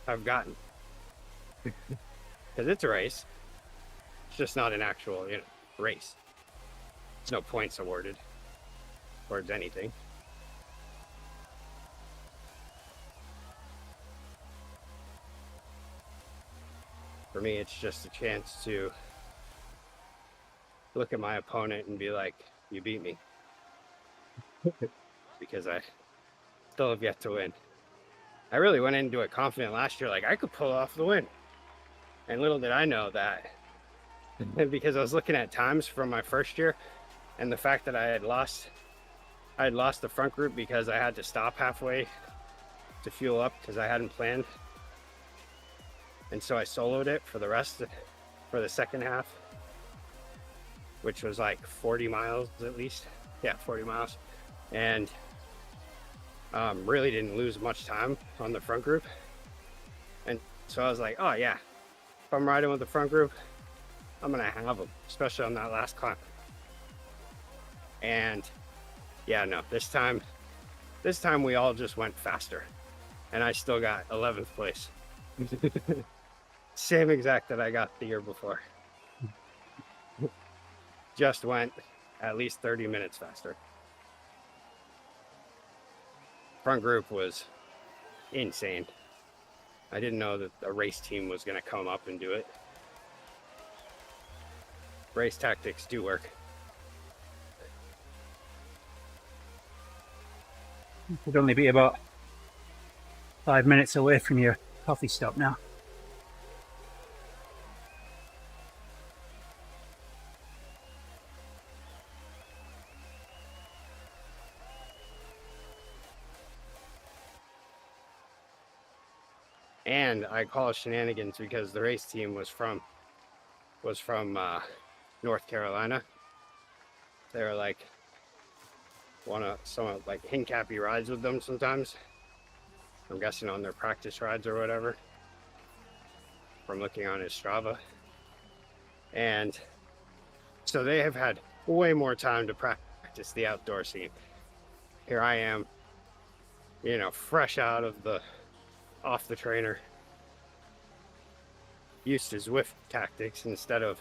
I've gotten. Because it's a race. It's just not an actual, race. There's no points awarded towards anything. For me, it's just a chance to look at my opponent and be like, you beat me. Because I still have yet to win. I really went into it confident last year, like I could pull off the win. And little did I know that, because I was looking at times from my first year, and the fact that I had lost the front group because I had to stop halfway to fuel up because I hadn't planned. And so I soloed it for the second half, which was like 40 miles at least. Yeah, 40 miles. And really didn't lose much time on the front group. And so I was like, oh yeah, if I'm riding with the front group, I'm gonna have them, especially on that last climb. And yeah, no, this time we all just went faster, and I still got 11th place. Same exact that I got the year before. Just went at least 30 minutes faster. Front group was insane. I didn't know that a race team was going to come up and do it. Race tactics do work. Would only be about 5 minutes away from your coffee stop now. And I call it shenanigans because the race team was from North Carolina. They were like some like Hincappy rides with them sometimes. I'm guessing on their practice rides or whatever, from looking on his Strava. And so they have had way more time to practice the outdoor scene. Here I am, fresh out of off the trainer, used to Zwift tactics instead of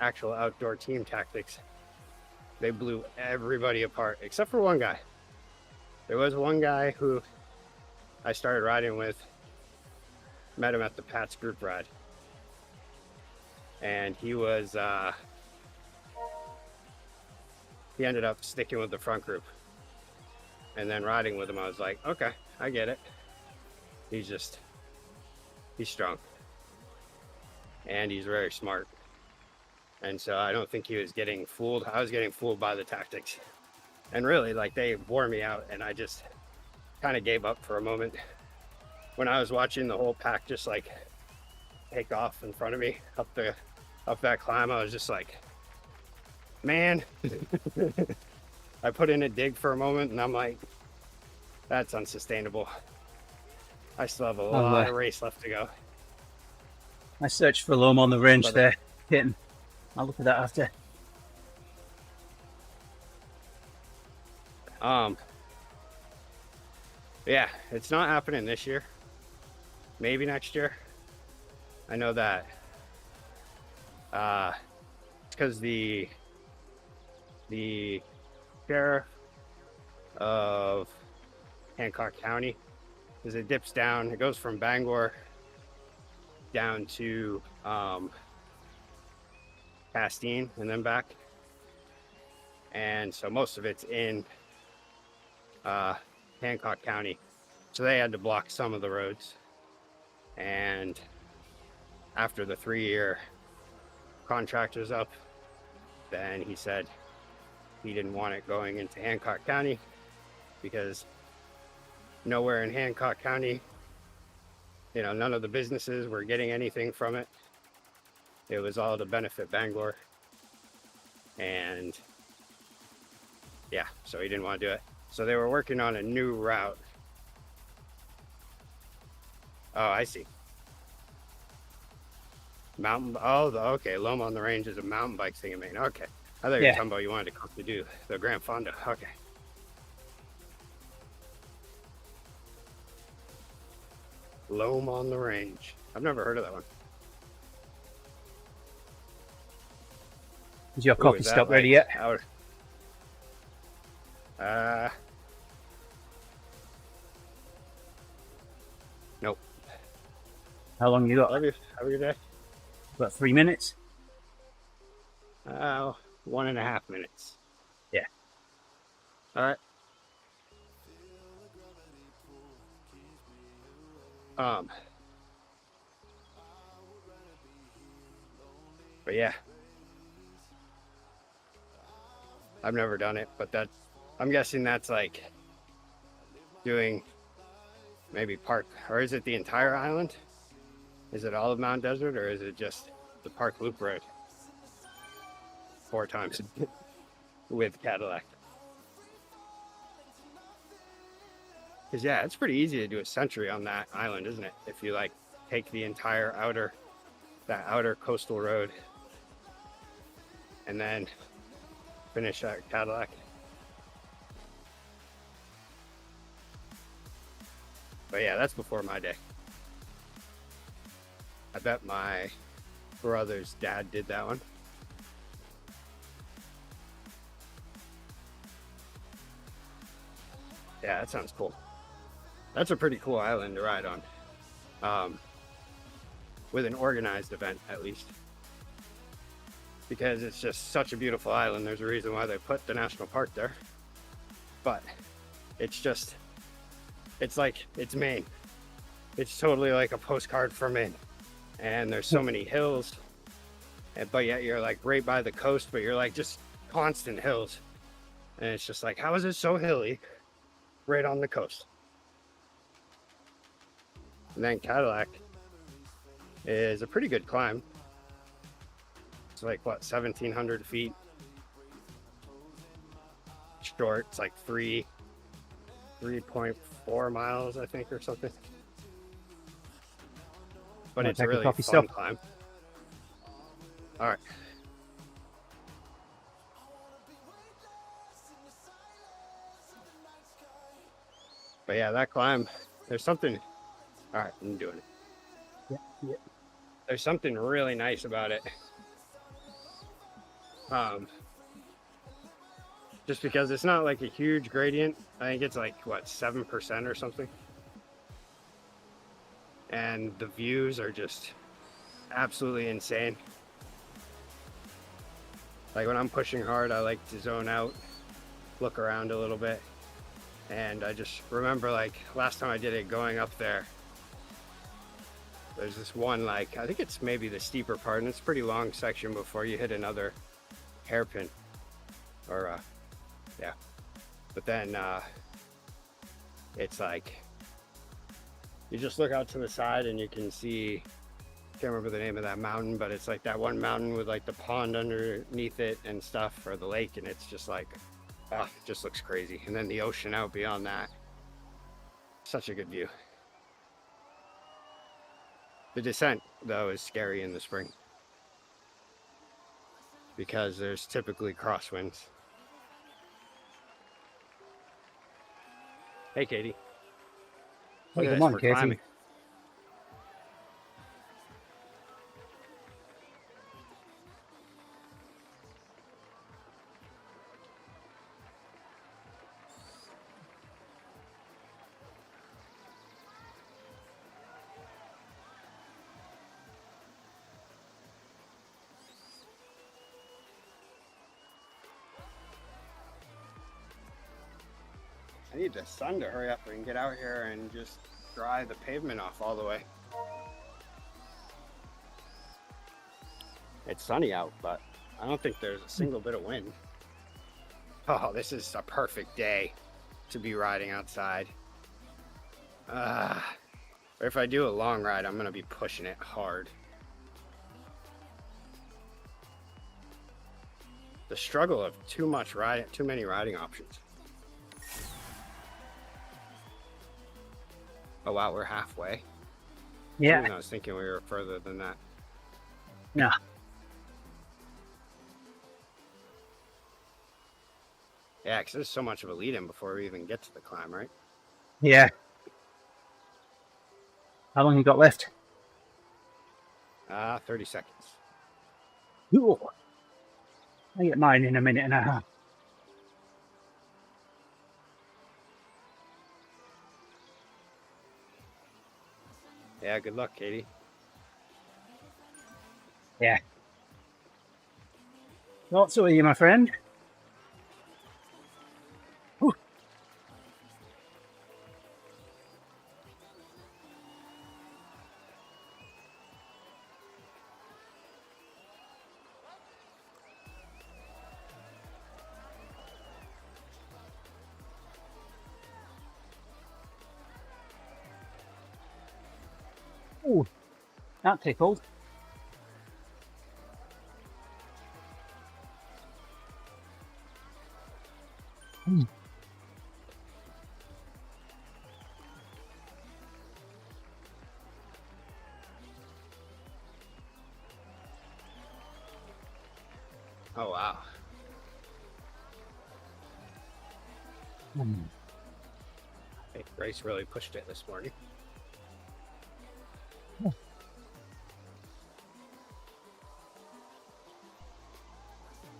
actual outdoor team tactics. They blew everybody apart except for one guy. There was one guy who I started riding with, met him at the Pat's group ride, and he ended up sticking with the front group. And then riding with him, I was like, okay, I get it. He's strong, and he's very smart. And so I don't think he was getting fooled. I was getting fooled by the tactics, and really, like, they wore me out, and I just kind of gave up for a moment. When I was watching the whole pack just like take off in front of me up that climb, I was just like, man. I put in a dig for a moment, and I'm like, that's unsustainable. I still have a lot of race left to go. I searched for loam on the range there, hitting. I'll look at that after. Yeah, it's not happening this year. Maybe next year. I know that. It's because the sheriff of Hancock County, as it dips down, it goes from Bangor down to Castine and then back. And so most of it's in Hancock County. So they had to block some of the roads. And after the 3-year contract was up, then he said he didn't want it going into Hancock County because nowhere in Hancock County, none of the businesses were getting anything from it. It was all to benefit Bangor. And yeah, so he didn't want to do it. So they were working on a new route. Oh, I see. Okay, Loam on the Range is a mountain bike thing in Maine. Okay. I thought you were talking about you wanted to come to do the Grand Fonda. Okay. Loam on the Range. I've never heard of that one. Is your coffee stop ready yet? Nope. How long you got? Love you. Have a good day. About 3 minutes? 1.5 minutes. Yeah. All right. But yeah, I've never done it, but I'm guessing that's like doing maybe park, or is it the entire island? Is it all of Mount Desert, or is it just the Park Loop Road 4 times with Cadillac? Because yeah, it's pretty easy to do a century on that island, isn't it? If you like take the entire that outer coastal road and then finish at Cadillac. But yeah, that's before my day. I bet my brother's dad did that one. Yeah, that sounds cool. That's a pretty cool island to ride on. With an organized event, at least. Because it's just such a beautiful island. There's a reason why they put the national park there. But it's like, it's Maine. It's totally like a postcard from Maine. And there's so many hills, but yet you're like right by the coast, but you're like just constant hills. And it's just like, how is it so hilly right on the coast? And then Cadillac is a pretty good climb. It's like, what, 1,700 feet? Short, it's like 3.4 miles, I think, or something. But it's a really fun climb. All right. But yeah, that climb, there's something. All right, I'm doing it. Yeah. There's something really nice about it. Just because it's not like a huge gradient. I think it's like, what, 7% or something. And the views are just absolutely insane. Like when I'm pushing hard, I like to zone out, look around a little bit. And I just remember, like, last time I did it, going up there, there's this one, like, I think it's maybe the steeper part, and it's a pretty long section before you hit another hairpin. Or, yeah. But then, it's like, you just look out to the side and you can see, can't remember the name of that mountain, but it's like that one mountain with like the pond underneath it and stuff, or the lake, and it's just like, it just looks crazy. And then the ocean out beyond that. Such a good view. The descent, though, is scary in the spring because there's typically crosswinds. Hey, Katie. Hey, good morning, Katie. Climbing. I need the sun to hurry up and get out here and just dry the pavement off all the way. It's sunny out, but I don't think there's a single bit of wind. Oh, this is a perfect day to be riding outside. But if I do a long ride, I'm gonna be pushing it hard. The struggle of too many riding options. Oh wow, we're halfway. Yeah. I was thinking we were further than that. No. Yeah, because there's so much of a lead-in before we even get to the climb, right? Yeah. How long you got left? 30 seconds. Ooh. I get mine in a minute and a half. Yeah, good luck, Katie. Yeah. Not so easy, my friend. Whew. Ooh, that tickled. Mm. Oh wow. Mm. Hey, Grace really pushed it this morning.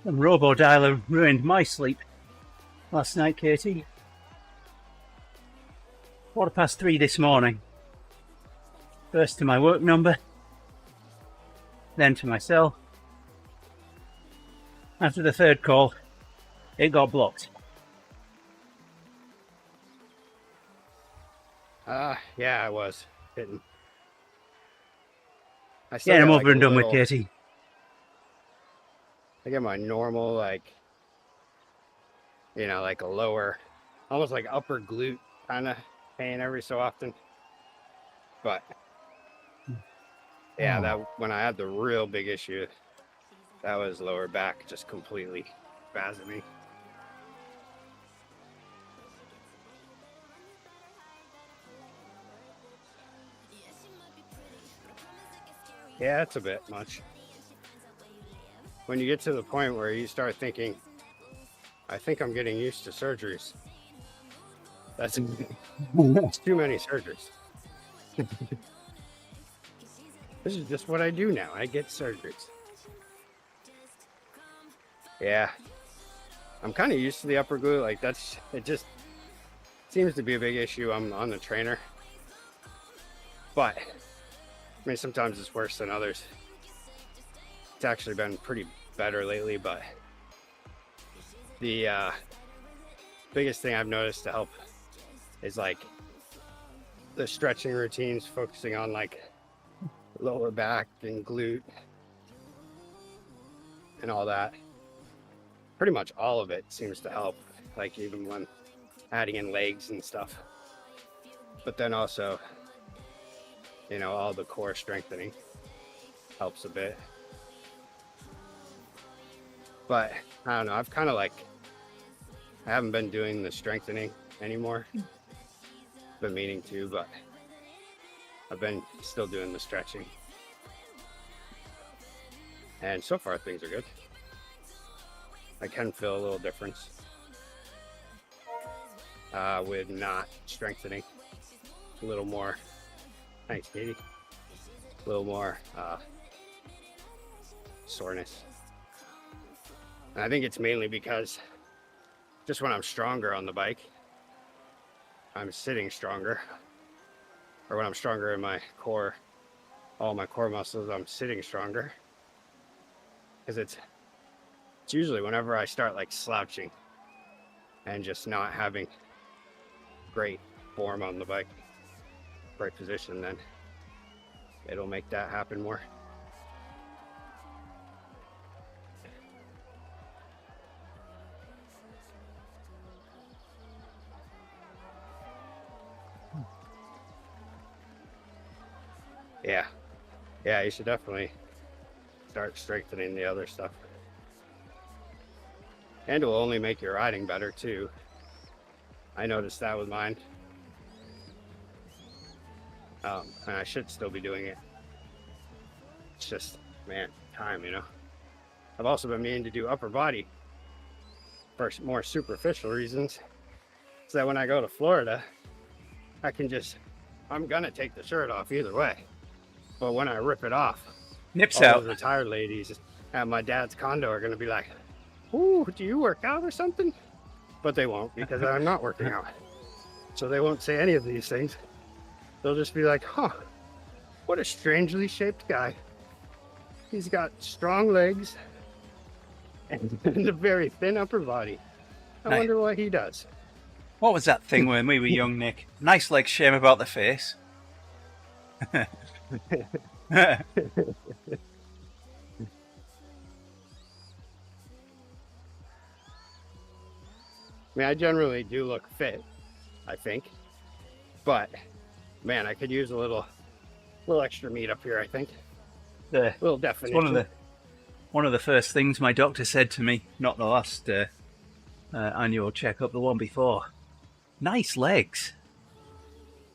Some robo-dialer ruined my sleep last night, Katie. 3:15 this morning. First to my work number, then to my cell. After the third call, it got blocked. Yeah, I was hitting. I still Yeah, get I'm like over a and done with little- Katie. I get my normal, like, you know, like a lower, almost like upper glute kind of pain every so often. But yeah, that when I had the real big issue, that was lower back just completely spasming. Yeah, it's a bit much. When you get to the point where you start thinking, I think I'm getting used to surgeries. That's it's too many surgeries. This is just what I do now. I get surgeries. Yeah. I'm kind of used to the upper glute. Like it just seems to be a big issue. I'm on the trainer. But, I mean, sometimes it's worse than others. It's actually been pretty better lately, but the biggest thing I've noticed to help is like the stretching routines, focusing on like lower back and glute and all that. Pretty much all of it seems to help, like even when adding in legs and stuff. But then also, you know, all the core strengthening helps a bit. But I don't know, I've kind of like, I haven't been doing the strengthening anymore. Been meaning to, but I've been still doing the stretching. And so far things are good. I can feel a little difference with not strengthening. A little more, thanks Katie, a little more soreness. And I think it's mainly because just when I'm stronger on the bike, I'm sitting stronger. Or when I'm stronger in my core, all my core muscles, I'm sitting stronger. Because it's usually whenever I start like slouching and just not having great form on the bike, great position, then it'll make that happen more. Yeah, you should definitely start strengthening the other stuff. And it will only make your riding better too. I noticed that with mine. And I should still be doing it. It's just, man, time, you know. I've also been meaning to do upper body for more superficial reasons. So that when I go to Florida, I can just, I'm gonna take the shirt off either way. But when I rip it off, Nips all out. those retired ladies at my dad's condo are gonna be like, ooh, do you work out or something? But they won't, because I'm not working out. So they won't say any of these things. They'll just be like, huh, what a strangely shaped guy. He's got strong legs and a very thin upper body. I Nice. wonder what he does. What was that thing when we were young, Nick? Nice legs, shame about the face. I mean, I generally do look fit, I think, but man, I could use a little extra meat up here. I think The- little It's definition. one of the first things my doctor said to me, not the last annual checkup, the one before. Nice legs.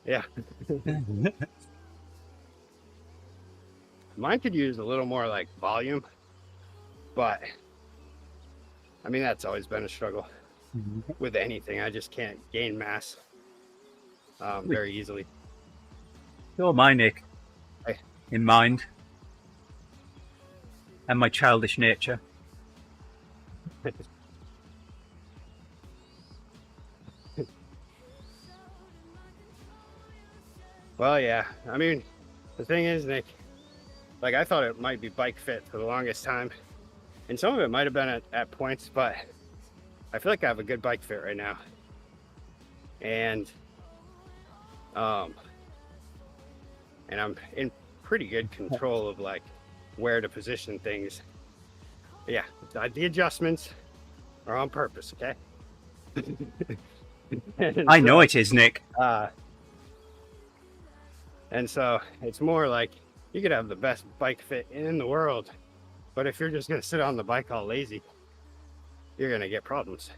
Yeah, mine could use a little more like volume, but I mean that's always been a struggle with anything. I just can't gain mass very easily. You're my Nick. Hey. In mind. And my childish nature. Well, yeah. I mean, the thing is, Nick, like I thought it might be bike fit for the longest time, and some of it might have been at points, but I feel like I have a good bike fit right now, and I'm in pretty good control of like where to position things. Yeah, the adjustments are on purpose, okay? I know it is, Nick. And so it's more like you could have the best bike fit in the world, but if you're just going to sit on the bike all lazy, you're going to get problems.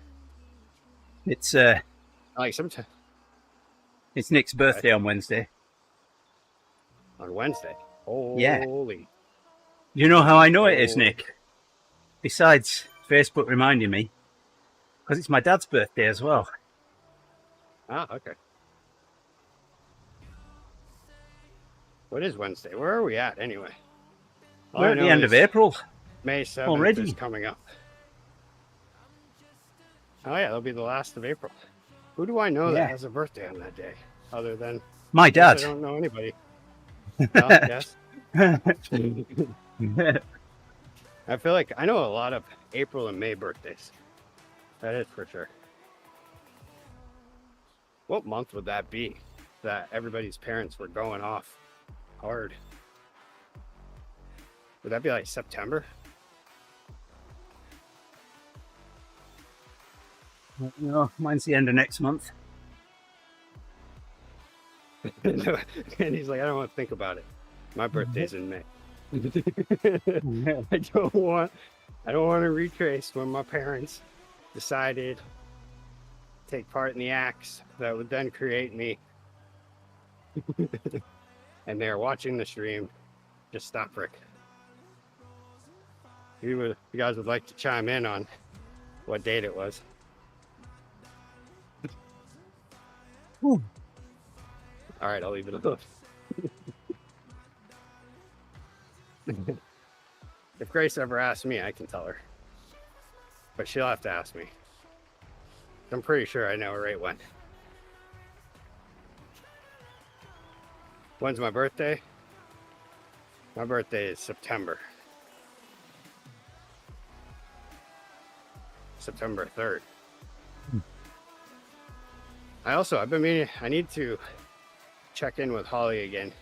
It's Like sometimes it's Nick's birthday on Wednesday. on Wednesday. Holy. Yeah. You know how I know it is, Nick? Besides Facebook reminding me, because it's my dad's birthday as well. Ah, okay. What is Wednesday? Where are we at anyway? All We're I at the know end of is April. May 7th already. is coming up. Oh yeah, that'll be the last of April. Who do I know Yeah. that has a birthday on that day? Other than My I guess dad. I don't know anybody. Oh, yes. I feel like I know a lot of April and May birthdays. That is for sure. What month would that be that everybody's parents were going off hard? Would that be like September? No, mine's the end of next month. And he's like, I don't want to think about it. My birthday's in May. I don't want to retrace when my parents decided to take part in the acts that would then create me. And they're watching the stream. Just stop, Rick. You guys would like to chime in on what date it was. Ooh. All right, I'll leave it alone. If Grace ever asks me, I can tell her. But she'll have to ask me. I'm pretty sure I know right when. When's my birthday? My birthday is September 3rd. I've been meaning, I need to check in with Holly again.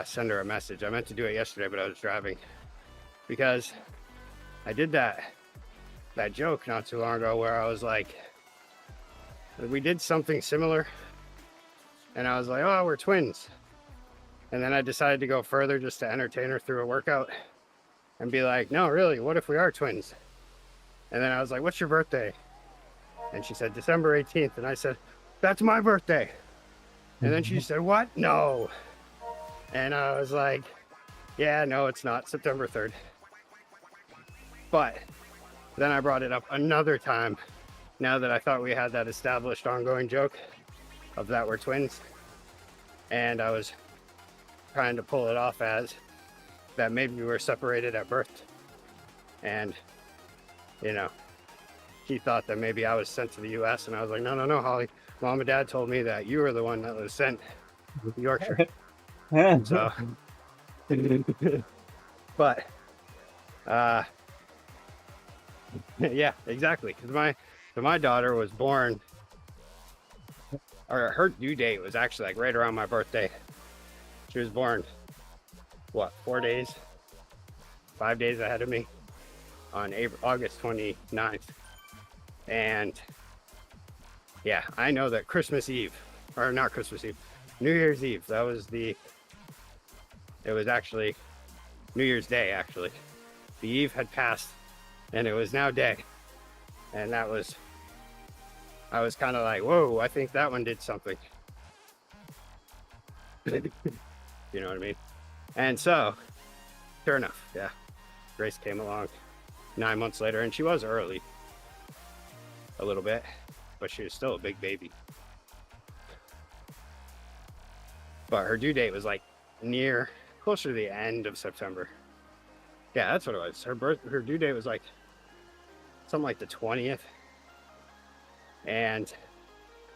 Send her a message. I meant to do it yesterday, but I was driving. Because I did that joke not too long ago where I was like, we did something similar. And I was like, oh, we're twins. And then I decided to go further just to entertain her through a workout and be like, no, really, what if we are twins? And then I was like, what's your birthday? And she said, December 18th. And I said, that's my birthday. And then she said, what? No. And I was like, yeah, no, it's not. September 3rd. But then I brought it up another time now that I thought we had that established ongoing joke of that we're twins. And I was trying to pull it off as that maybe we were separated at birth. And, you know, she thought that maybe I was sent to the US, and I was like, no, Holly. Mom and Dad told me that you were the one that was sent to Yorkshire. So But yeah, exactly. Because my daughter was born, or her due date was actually like right around my birthday. She was born, what, 4 days, 5 days ahead of me on August 29th. And yeah, I know that Christmas Eve, or not Christmas Eve, New Year's Eve, it was actually New Year's Day, actually. The eve had passed and it was now day. And I was kind of like, whoa, I think that one did something. You know what I mean? And so, sure enough, yeah, Grace came along 9 months later, and she was early a little bit, but she was still a big baby. But her due date was like closer to the end of September. Yeah, that's what it was. Her due date was like something like the 20th. And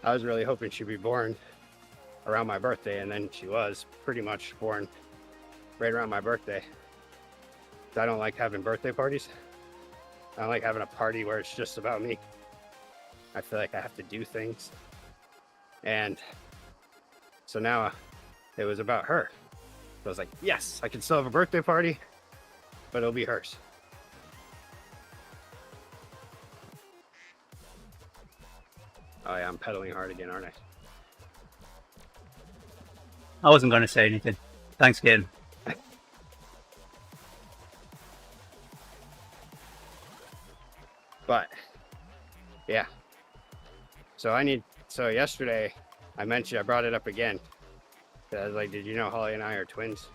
I was really hoping she'd be born around my birthday, and then she was pretty much born right around my birthday. I don't like having birthday parties. I don't like having a party where it's just about me. I feel like I have to do things. And so now it was about her. So I was like, yes, I can still have a birthday party, but it'll be hers. Oh yeah, I'm pedaling hard again, aren't I? I wasn't going to say anything. Thanks, Gaten. But yeah. So yesterday I brought it up again. I was like, did you know Holly and I are twins?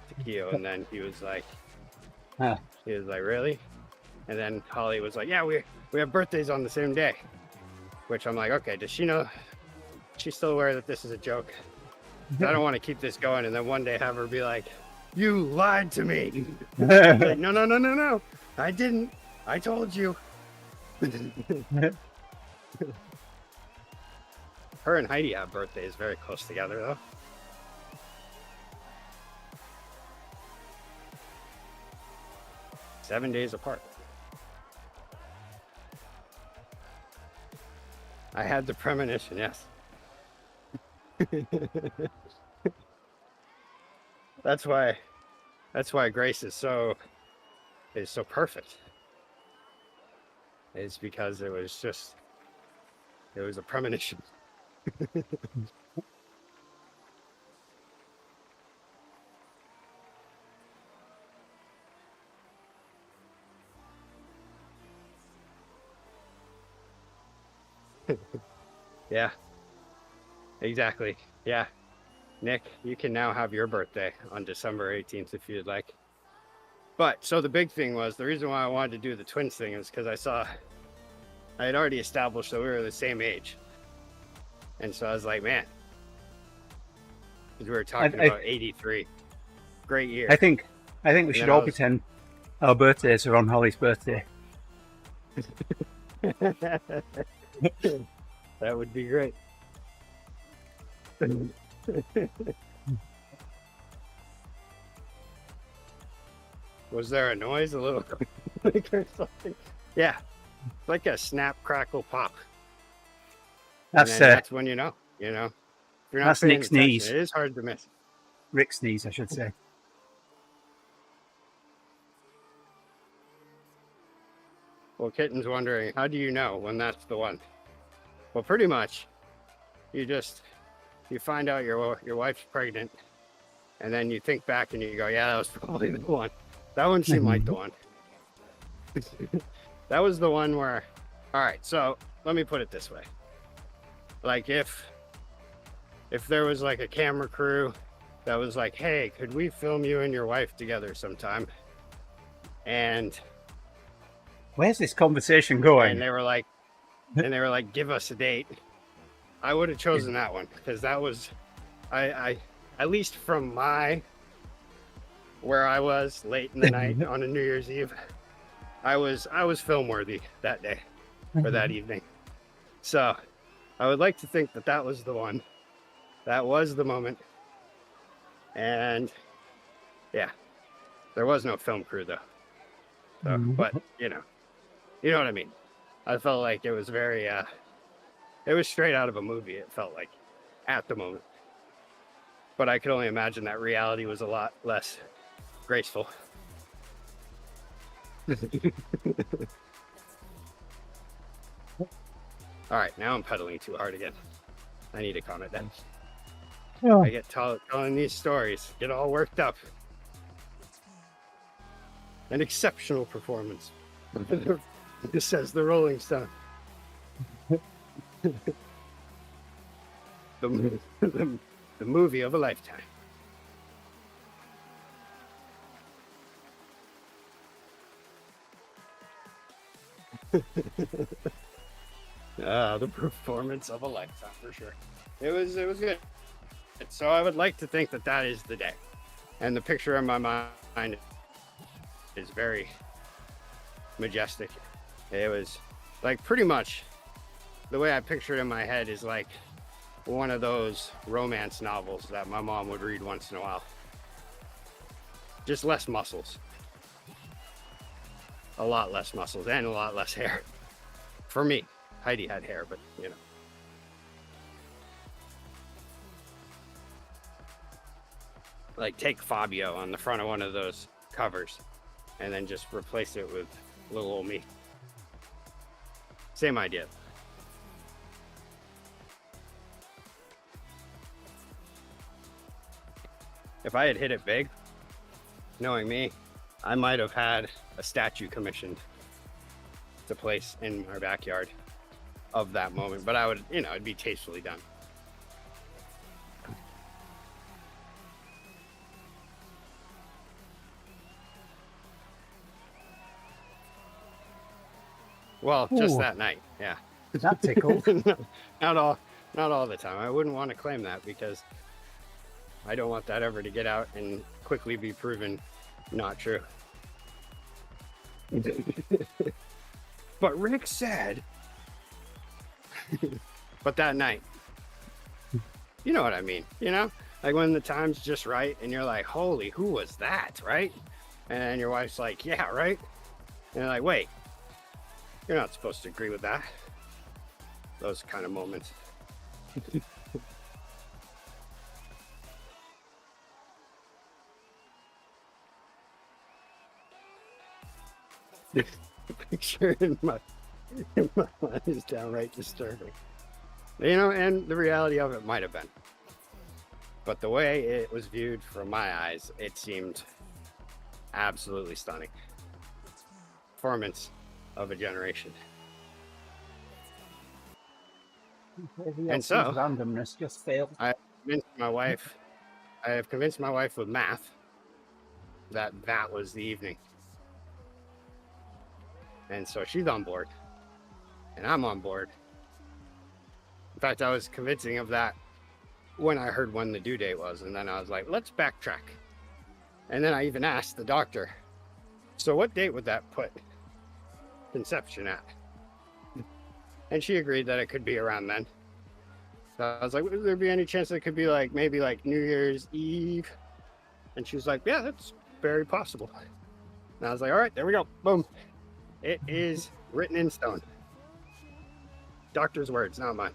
To Keo, and then he was like, really? And then Holly was like, yeah, we have birthdays on the same day. Which I'm like, okay, does she know? She's still aware that this is a joke. I don't want to keep this going and then one day have her be like, you lied to me. Like, no. I didn't. I told you. Her and Heidi have birthdays very close together, though. Seven days apart. I had the premonition, yes. That's why Grace is so perfect. It's because it was a premonition. Yeah, exactly. Yeah. Nick, you can now have your birthday on December 18th if you'd like. But so the big thing was, the reason why I wanted to do the twins thing is because I had already established that we were the same age. And so I was like, man, because we were talking about 83. Great year. I think we should all pretend our birthdays are on Holly's birthday. That would be great. Was there a noise? A little click or something? Yeah. It's like a snap, crackle, pop. That's when you know. If you're not that's paying Nick's attention, knees. it is hard to miss. Rick's knees, I should say. Well, Kitten's wondering, how do you know when that's the one? Well, pretty much, you find out your wife's pregnant, and then you think back and you go, yeah, that was probably the one. That one seemed like the one. That was the one where, all right, so let me put it this way. Like if there was like a camera crew that was like, hey, could we film you and your wife together sometime? And where's this conversation going? And they were like, give us a date. I would have chosen that one because that was, I at least from where I was late in the night on a New Year's Eve, I was film worthy that day or that evening. So I would like to think that was the one. That was the moment. And yeah, There was no film crew though. So, but you know what I mean. I felt like it was very, it was straight out of a movie. It felt like at the moment, but I could only imagine that reality was a lot less graceful. All right, now I'm pedaling too hard again. I need to calm it down. Oh. I get telling these stories, get all worked up. An exceptional performance. This says the Rolling Stone. the movie of a lifetime. The performance of a lifetime for sure. It was good. So I would like to think that that is the day, and the picture in my mind is very majestic. It was like pretty much the way I picture it in my head is like one of those romance novels that my mom would read once in a while. Just less muscles. A lot less muscles and a lot less hair. For me. Heidi had hair, but you know. Like take Fabio on the front of one of those covers and then just replace it with little old me. Same idea. If I had hit it big, knowing me, I might have had a statue commissioned to place in our backyard of that moment, but I would, you know, it'd be tastefully done. Well, just Ooh. that night, yeah. That tickled. Not all the time. I wouldn't want to claim that because I don't want that ever to get out and quickly be proven not true. But Rick said, but that night, you know what I mean, you know, like when the time's just right and you're like, holy, who was that, right? And your wife's like, yeah, right. And you're like, wait, you're not supposed to agree with that. Those kind of moments. The picture in my mind is downright disturbing. You know, and the reality of it might have been. But the way it was viewed from my eyes, it seemed absolutely stunning. Performance of a generation. And so, randomness just failed. I have convinced my wife with math that that was the evening. And so she's on board and I'm on board. In fact, I was convincing of that when I heard when the due date was. And then I was like, let's backtrack. And then I even asked the doctor, so what date would that put conception at? And she agreed that it could be around then. So I was like, would there be any chance that it could be like, maybe like New Year's Eve? And she was like, yeah, that's very possible. And I was like, all right, there we go. Boom. It is written in stone. Doctor's words, not mine.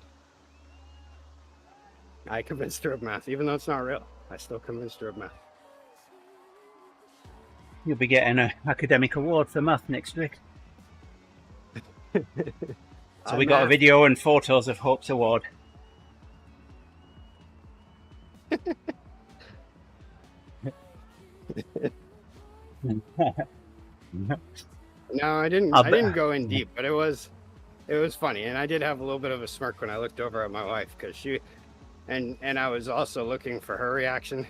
I convinced her of math, even though it's not real. I still convinced her of math. You'll be getting an academic award for math next week. So we got a video and photos of Hope's award. No, I didn't go in deep, but it was funny, and I did have a little bit of a smirk when I looked over at my wife because she, and I was also looking for her reaction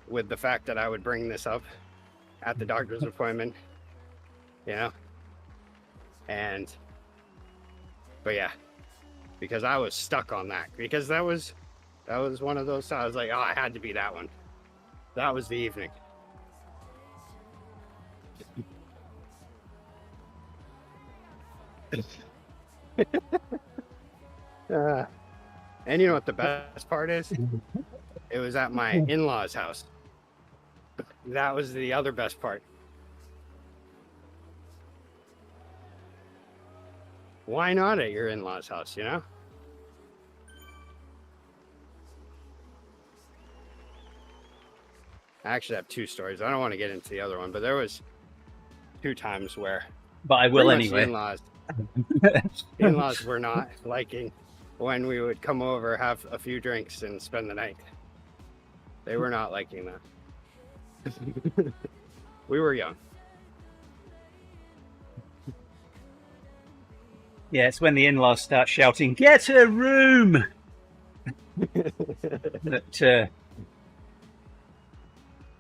with the fact that I would bring this up at the doctor's appointment, you know, but yeah, because I was stuck on that because that was one of those. I was like, oh, it had to be that one. That was the evening. And you know what the best part is? It was at my in-laws' house. that was the other best part. Why not at your in-laws' house, you know? I actually have two stories. I don't want to get into the other one, but there was 2 times where But I will pretty much anyway. the in-laws were not liking when we would come over, have a few drinks, and spend the night. They were not liking that. We were young. Yeah, it's when the in-laws start shouting, "Get a room!" that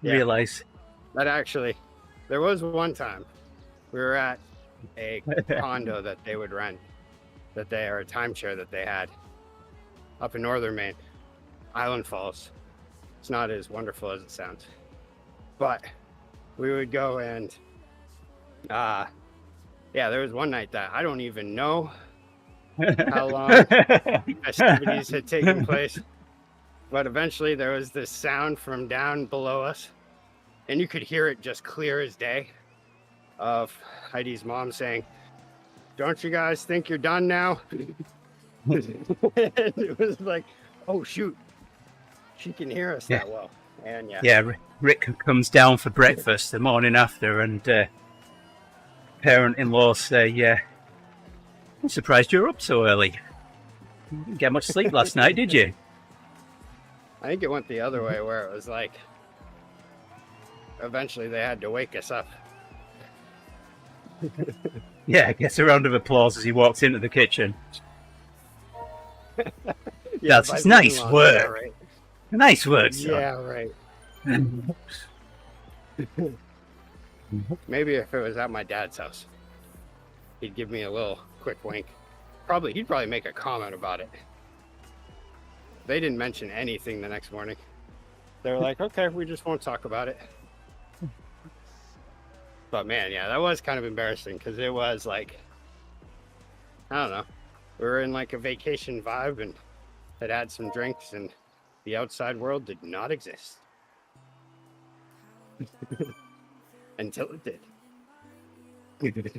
realize. But actually, there was one time we were at a condo that they would rent, or a timeshare that they had up in northern Maine, Island Falls. It's not as wonderful as it sounds, but we would go and there was one night that I don't even know how long festivities had taken place, but eventually there was this sound from down below us, and you could hear it just clear as day, of Heidi's mom saying, "Don't you guys think you're done now?" And it was like, oh shoot, she can hear us that well. And Rick comes down for breakfast the morning after, and parent-in-law say, "I'm surprised you're up so early. You didn't get much sleep last night, did you?" I think it went the other way, where it was like, eventually they had to wake us up. Yeah, gets a round of applause as he walks into the kitchen. That's nice work. Right. Nice work, son. Yeah, right. Maybe if it was at my dad's house, he'd give me a little quick wink. He'd probably make a comment about it. They didn't mention anything the next morning. They were like, okay, we just won't talk about it. But man, yeah, that was kind of embarrassing, because it was like, I don't know, we were in like a vacation vibe and had some drinks, and the outside world did not exist. Until it did.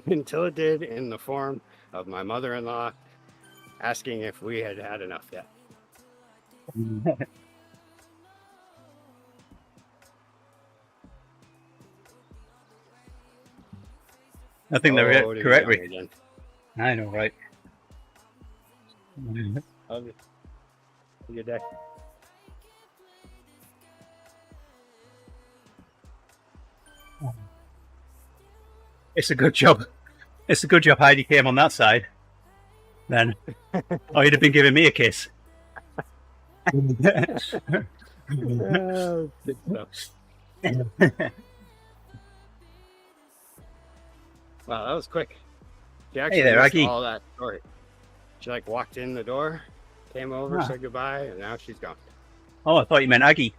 Until it did, in the form of my mother-in-law asking if we had had enough yet. I think they're correct, Rick. Again. I know, right? Okay. Good day. It's a good job. It's a good job Heidi came on that side. Then, or you'd have been giving me a kiss. Good stuff. Wow, that was quick. She actually there, missed Aggie. all that story. She like walked in the door, came over, said goodbye, and now she's gone. Oh, I thought you meant Aggie.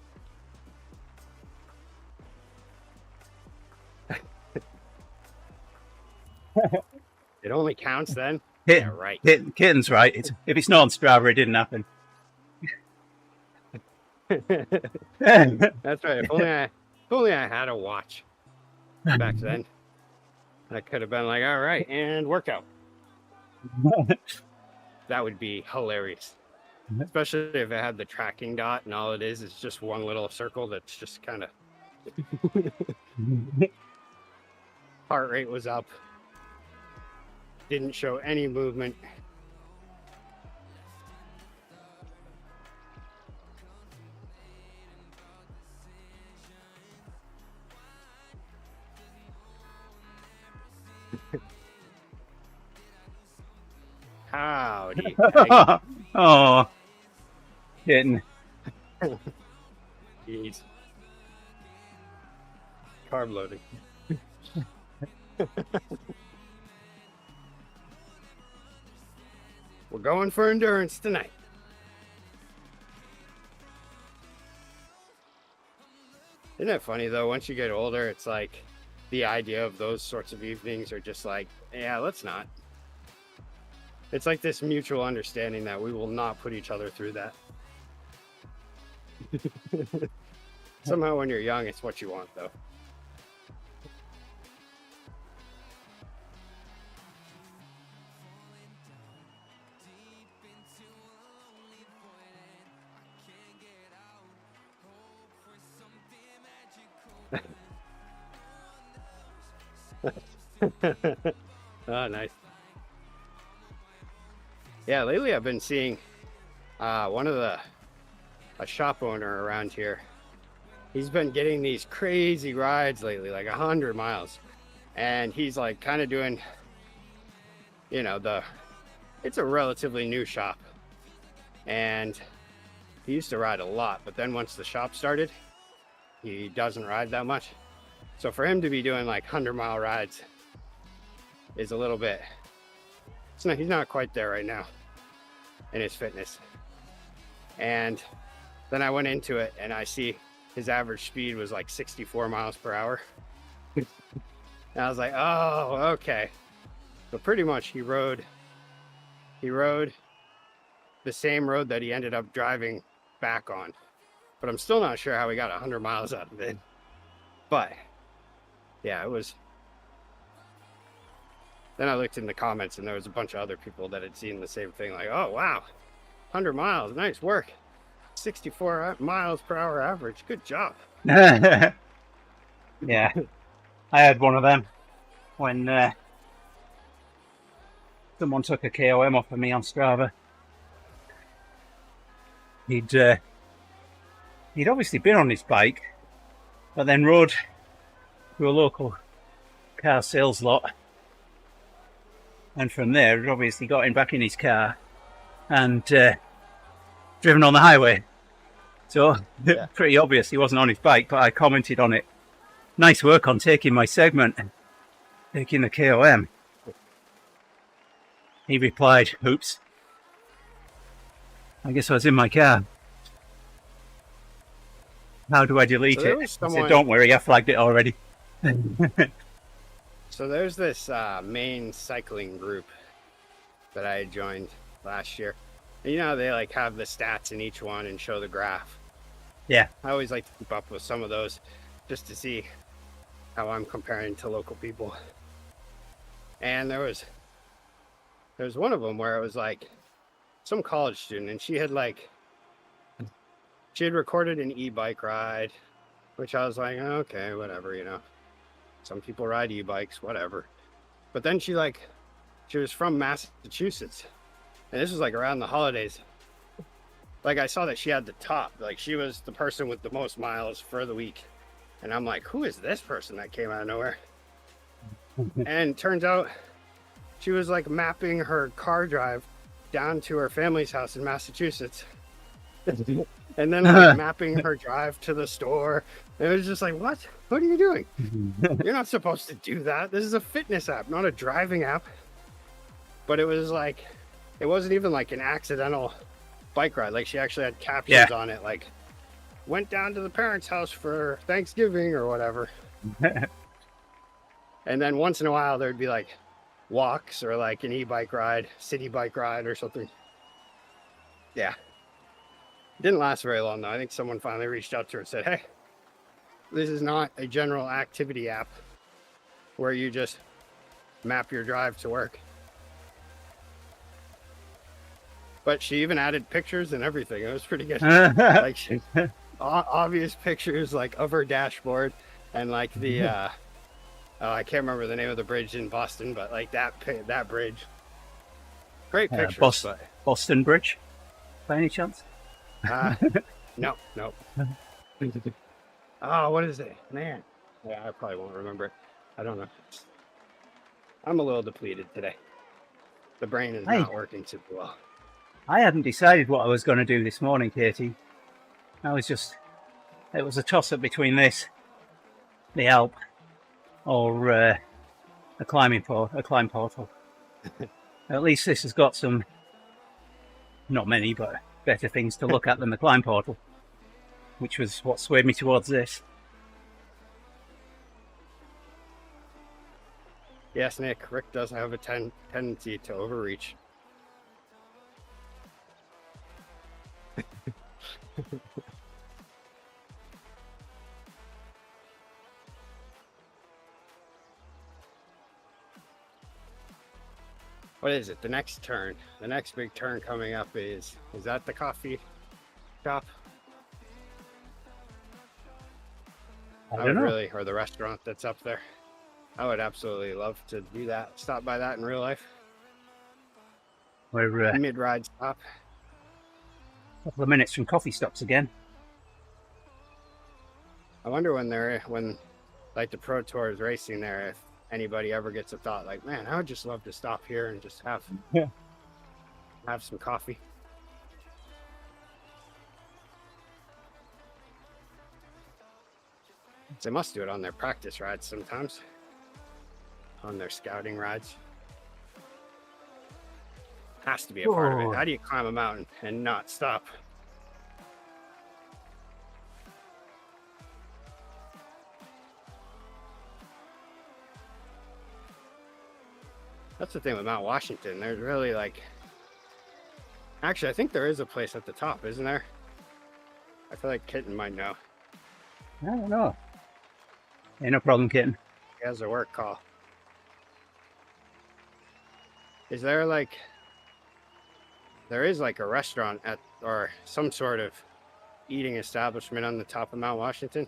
It only counts then? Yeah, right. Kitten's right. If it's not on Strava, it didn't happen. That's right. If only I had a watch back then. I could have been like, all right, and workout. That would be hilarious. Especially if it had the tracking dot and all it is just one little circle that's just kind of heart rate was up. Didn't show any movement. Howdy. Oh, Kitten. Jeez. Carb loading. We're going for endurance tonight. Isn't it funny though? Once you get older, it's like the idea of those sorts of evenings are just like, yeah, let's not. It's like this mutual understanding that we will not put each other through that. Somehow when you're young, it's what you want, though. Oh, nice. Yeah, lately I've been seeing a shop owner around here. He's been getting these crazy rides lately, like 100 miles. And he's like kind of doing, you know, it's a relatively new shop. And he used to ride a lot, but then once the shop started, he doesn't ride that much. So for him to be doing like 100-mile rides is a little bit, he's not quite there right now in his fitness. And then I went into it and I see his average speed was like 64 miles per hour. And I was like, oh, okay. So pretty much he rode the same road that he ended up driving back on. But I'm still not sure how he got 100 miles out of it. But yeah, it was. Then I looked in the comments and there was a bunch of other people that had seen the same thing. Like, oh, wow, 100 miles, nice work. 64 miles per hour average, good job. Yeah, I had one of them when someone took a KOM off of me on Strava. He'd obviously been on his bike, but then rode to a local car sales lot, and from there he'd obviously got him back in his car and driven on the highway. So yeah. Pretty obvious he wasn't on his bike, but I commented on it. Nice work on taking my segment and taking the KOM. He replied, oops, I guess I was in my car. How do I delete it? I said, don't worry, I flagged it already. So there's this main cycling group that I joined last year. And you know how they like have the stats in each one and show the graph? Yeah. I always like to keep up with some of those just to see how I'm comparing to local people. And there was one of them where it was like some college student, and she had recorded an e-bike ride, which I was like, okay, whatever, you know. Some people ride e-bikes, whatever. But then she was from Massachusetts, and this was like around the holidays. Like I saw that she had the top, like she was the person with the most miles for the week. And I'm like, who is this person that came out of nowhere? And turns out she was like mapping her car drive down to her family's house in Massachusetts. And then like mapping her drive to the store. And it was just like, what are you doing? You're not supposed to do that. This is a fitness app, not a driving app. But it was like, it wasn't even like an accidental bike ride. Like she actually had captions on it, like went down to the parents' house for Thanksgiving or whatever. And then once in a while there'd be like walks or like an e-bike ride, city bike ride or something. Yeah. Didn't last very long though. I think someone finally reached out to her and said, hey, this is not a general activity app where you just map your drive to work. But she even added pictures and everything. It was pretty good. Like obvious pictures like of her dashboard and like the I can't remember the name of the bridge in Boston, but like that bridge. Great pictures. Boston Bridge, by any chance? No. Oh, what is it? Man. Yeah, I probably won't remember it. I don't know. I'm a little depleted today. The brain is not working super well. I hadn't decided what I was going to do this morning, Katie. It was a toss-up between this, the Alp, or a climb portal. At least this has got some, not many, but better things to look at than the climb portal, which was what swayed me towards this. Yes, Nick, Rick does have a tendency to overreach. what is it? The next turn, the next big turn coming up is that the coffee shop? I would don't know. really, or the restaurant that's up there. I would absolutely love to do that. Stop by that in real life. We're Mid-ride stop. a couple of minutes from coffee stops again. I wonder when like the Pro Tour is racing there, if anybody ever gets a thought like, man, I would just love to stop here and just have some coffee. They must do it on their practice rides sometimes, on their scouting rides. Has to be a part of it. How do you climb a mountain and not stop? That's the thing with Mount Washington. There's really like, actually, I think there is a place at the top, isn't there? I feel like Kitten might know. I don't know. Ain't no problem, Kitten. He has a work call. Is there like, there is like a restaurant at, or some sort of eating establishment on the top of Mount Washington?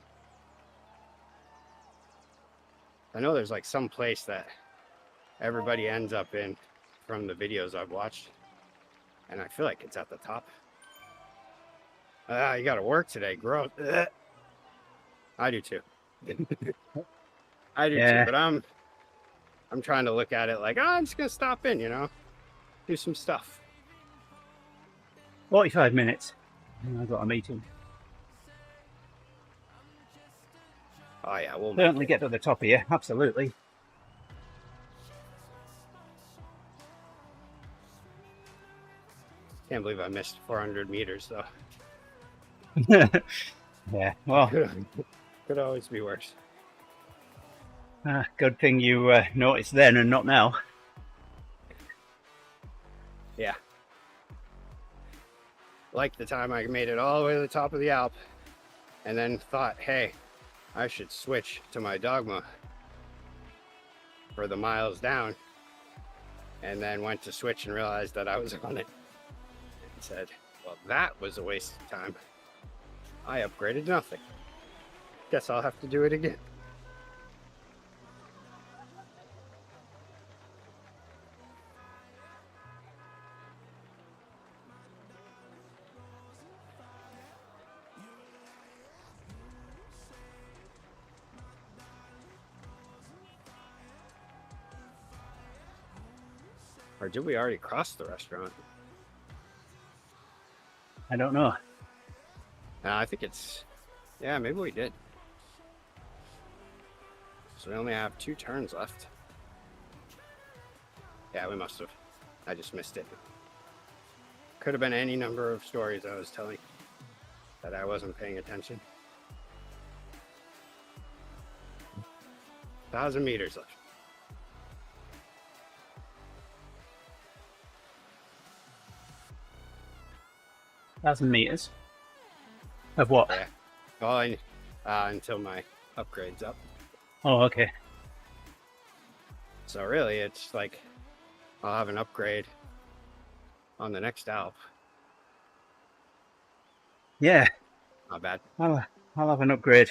I know there's like some place that everybody ends up in from the videos I've watched, and I feel like it's at the top. You gotta work today, gross. I do too. I do too, but I'm trying to look at it like, oh, I'm just gonna stop in, you know, do some stuff. 45 minutes. I've got a meeting. Oh yeah, we'll certainly get to the top here, absolutely. Can't believe I missed 400 meters though. Yeah, well, could always be worse. Good thing you noticed then and not now. Yeah. Like the time I made it all the way to the top of the Alp and then thought, hey, I should switch to my Dogma for the miles down, and then went to switch and realized that I was on it and said, well, that was a waste of time. I upgraded nothing. Guess I'll have to do it again. Or did we already cross the restaurant? I don't know. I think it's, yeah, maybe we did. So we only have 2 turns left. Yeah, we must have. I just missed it. Could have been any number of stories I was telling that I wasn't paying attention. 1,000 meters left. $1,000 meters. Of what? Yeah. Well, until my upgrade's up. Oh, okay. So really, it's like I'll have an upgrade on the next Alp. Yeah. Not bad. I'll have an upgrade.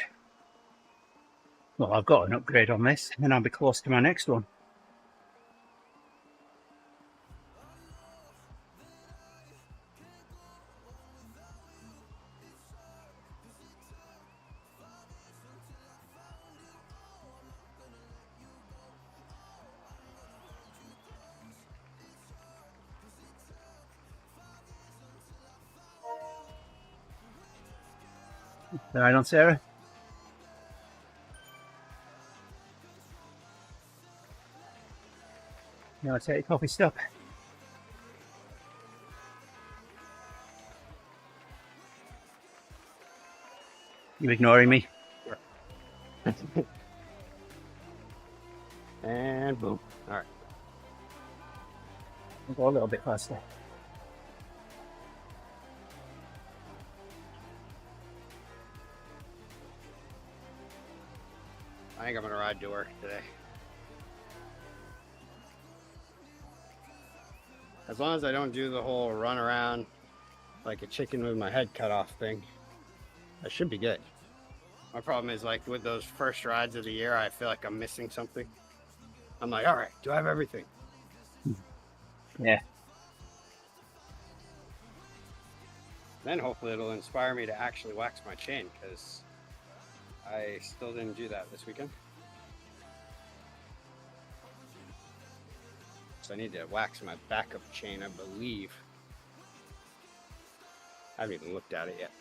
Well, I've got an upgrade on this, and I'll be close to my next one. Right on, Sarah? Now I take a coffee stop. You ignoring me? And boom. All right. I'll go a little bit faster. I think I'm gonna ride to work today. As long as I don't do the whole run around like a chicken with my head cut off thing, I should be good. My problem is, like, with those first rides of the year, I feel like I'm missing something. I'm like, all right, do I have everything? Yeah. Then hopefully it'll inspire me to actually wax my chain, because I still didn't do that this weekend. So I need to wax my backup chain, I believe. I haven't even looked at it yet.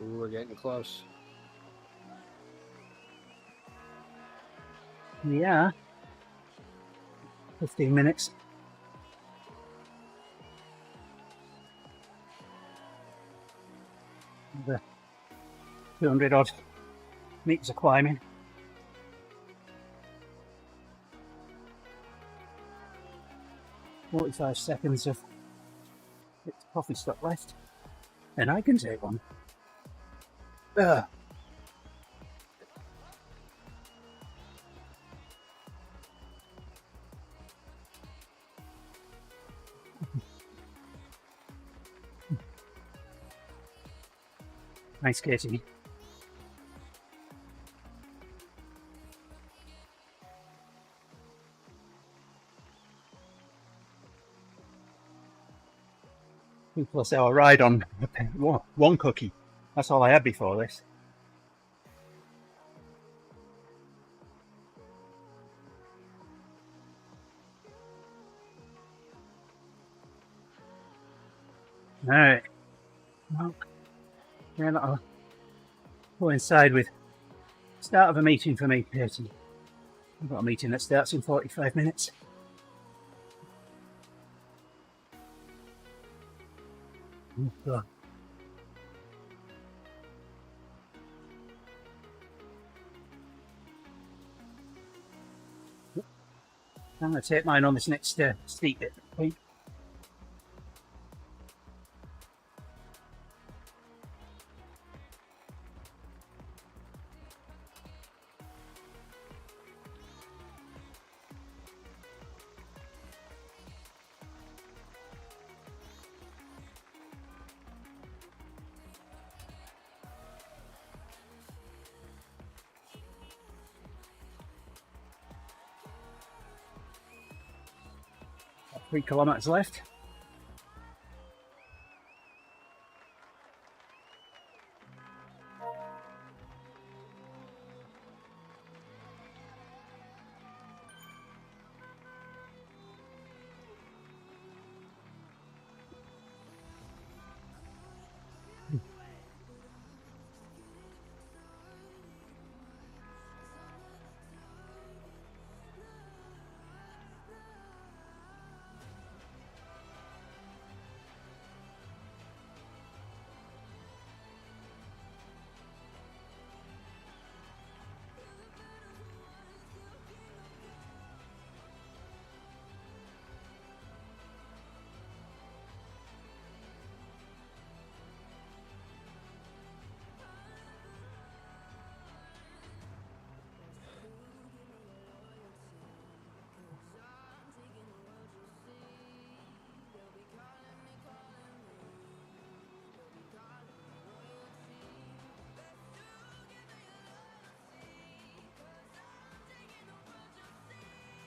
Ooh, we're getting close. Yeah. 15 minutes. The 200 odd meters of climbing. "45 seconds of its coffee stock left, and I can take one." Ugh. Nice, Katie. Plus our ride on one cookie. That's all I had before this. Alright. Well, yeah, that'll coincide with start of a meeting for me, Katie. I've got a meeting that starts in 45 minutes. Oh, God. I'm going to take mine on this next steep bit. Okay. Got 3 kilometers left.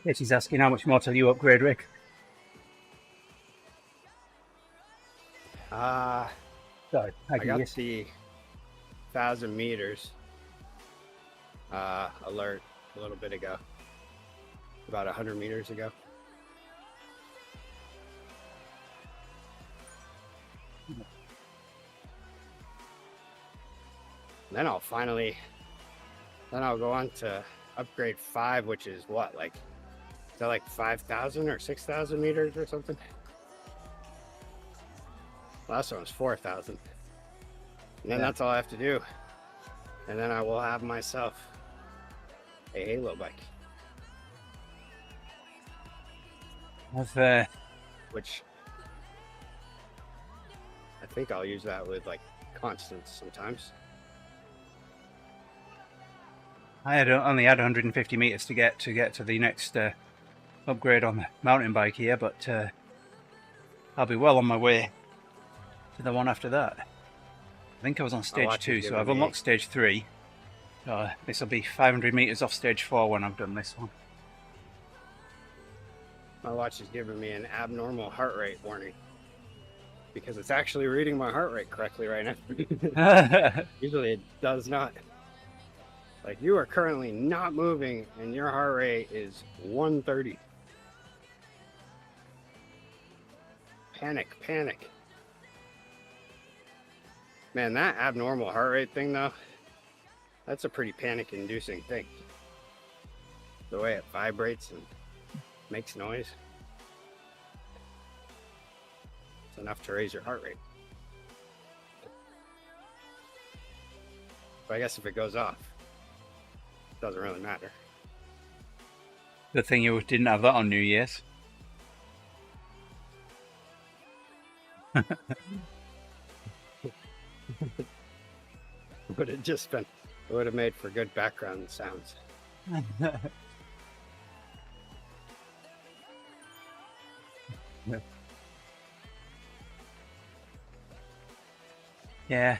Yeah, she's asking how much more till you upgrade, Rick. Sorry, I got the 1,000 meters alert a little bit ago, about 100 meters ago. Then I'll go on to upgrade 5, which is what, like, is that like 5,000 or 6,000 meters or something? Last one was 4,000. And then that's all I have to do. And then I will have myself a Halo bike. Which I think I'll use that with like constants sometimes. I only had 150 meters to get to the next upgrade on the mountain bike here, but I'll be well on my way to the one after that. I think I was on stage 2, so I've unlocked stage 3. This will be 500 meters off stage 4 when I've done this one. My watch is giving me an abnormal heart rate warning because it's actually reading my heart rate correctly right now. Usually it does not. Like, you are currently not moving and your heart rate is 130. Panic, panic. Man, that abnormal heart rate thing though, that's a pretty panic inducing thing. The way it vibrates and makes noise. It's enough to raise your heart rate. But I guess if it goes off, it doesn't really matter. Good thing you didn't have that on New Year's. Would have just been, it would have made for good background sounds. Yeah,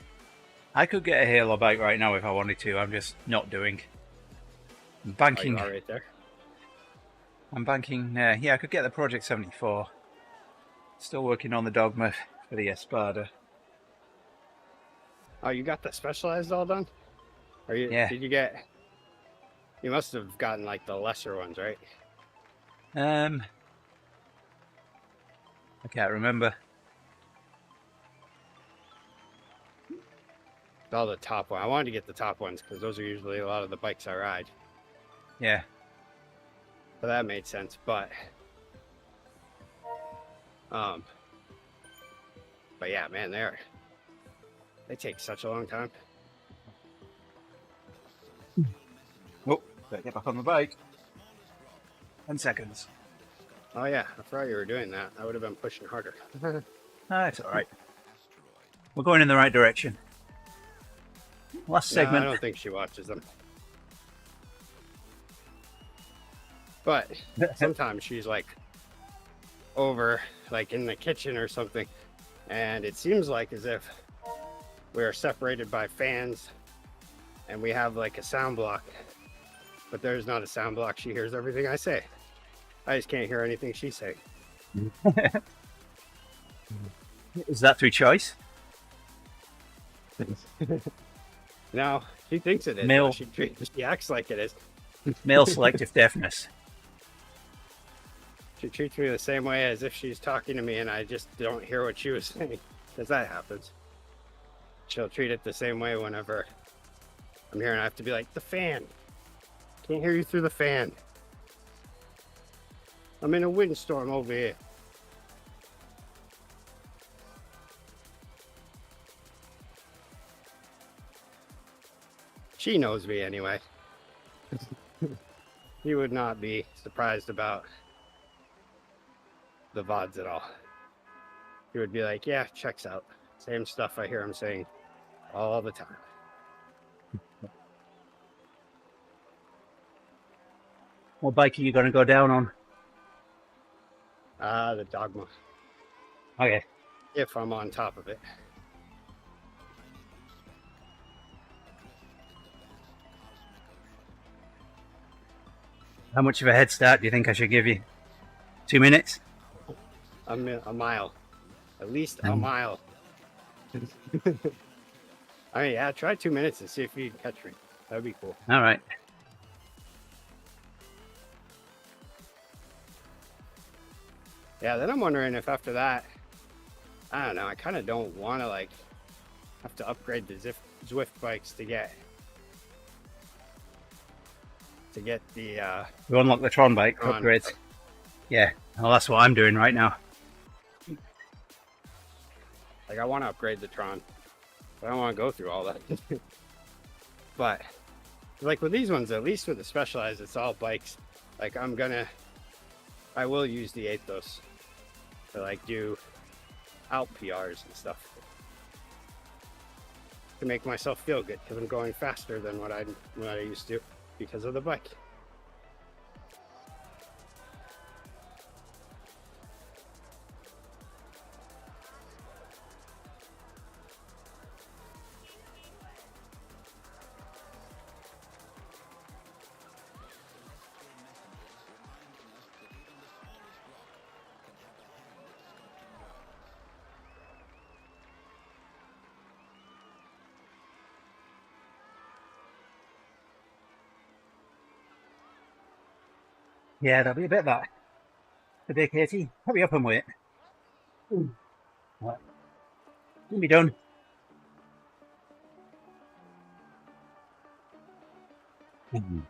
I could get a Halo bike right now if I wanted to. I'm just not doing. I'm banking. Oh, you are right there. I'm banking. Yeah, I could get the Project 74. Still working on the Dogma for the Espada. Oh, you got the Specialized all done? Or you, yeah. Did you get? You must have gotten like the lesser ones, right? I can't remember. All the top one. I wanted to get the top ones because those are usually a lot of the bikes I ride. Yeah. So that made sense, but yeah, man, they take such a long time. Oh, better get back on the bike. 10 seconds. Oh yeah, I forgot you were doing that. I would have been pushing harder. It's all right. We're going in the right direction. Last segment. No, I don't think she watches them. But sometimes she's like over, like in the kitchen or something, and it seems like as if we are separated by fans and we have like a sound block, but there's not a sound block. She hears everything I say. I just can't hear anything she's saying. Is that through choice? No, she thinks it is. Male. She acts like it is. Male selective deafness. She treats me the same way as if she's talking to me and I just don't hear what she was saying, because that happens. She'll treat it the same way whenever I'm here and I have to be like, the fan. Can't hear you through the fan. I'm in a windstorm over here. She knows me anyway. You would not be surprised about the VODs at all. He would be like, yeah, checks out. Same stuff I hear him saying all the time. What bike are you going to go down on? The Dogma. Okay. If I'm on top of it. How much of a head start do you think I should give you? 2 minutes? A mile. At least a mile. I mean, yeah, try 2 minutes and see if you can catch me. That'd be cool. All right. Yeah, then I'm wondering if after that, I don't know, I kind of don't want to like have to upgrade the Zwift bikes to get the You unlock the Tron bike Tron. upgrades. Yeah, well, that's what I'm doing right now. Like I want to upgrade the Tron, but I don't want to go through all that. But like with these ones, at least with the Specialized, it's all bikes. Like I will use the Athos to like do Alp PRs and stuff to make myself feel good because I'm going faster than what I used to because of the bike. Yeah, that'll be a bit of that. Today, Katie. Hurry up and wait. What? Can be done. Mhm.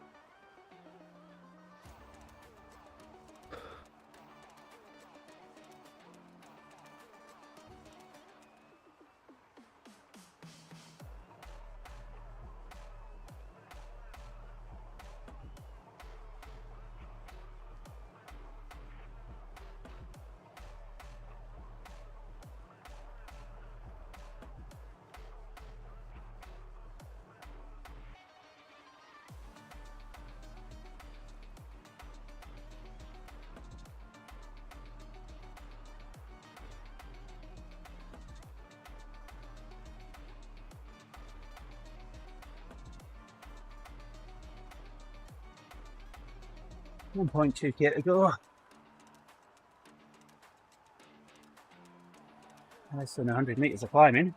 1.2k to go. Less than 100 meters of climbing.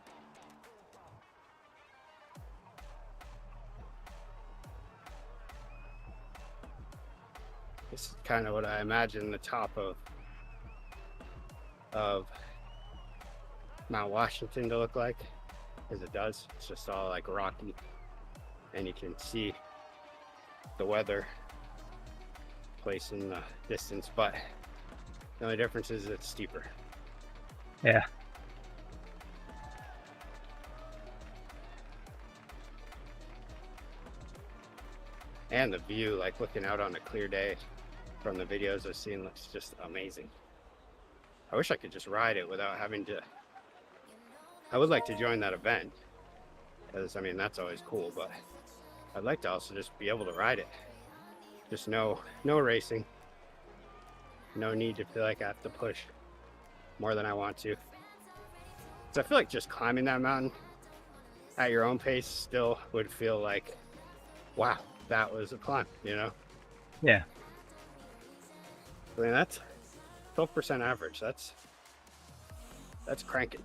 This is kind of what I imagine the top of Mount Washington to look like, as it does. It's just all like rocky, and you can see the weather place in the distance, but the only difference is it's steeper. Yeah. And the view, like looking out on a clear day from the videos I've seen, looks just amazing. I wish I could just ride it without having to. I would like to join that event because I mean that's always cool, but I'd like to also just be able to ride it. Just no racing, no need to feel like I have to push more than I want to. So I feel like just climbing that mountain at your own pace still would feel like, wow, that was a climb, you know? Yeah. I mean, that's 12% average. That's cranking.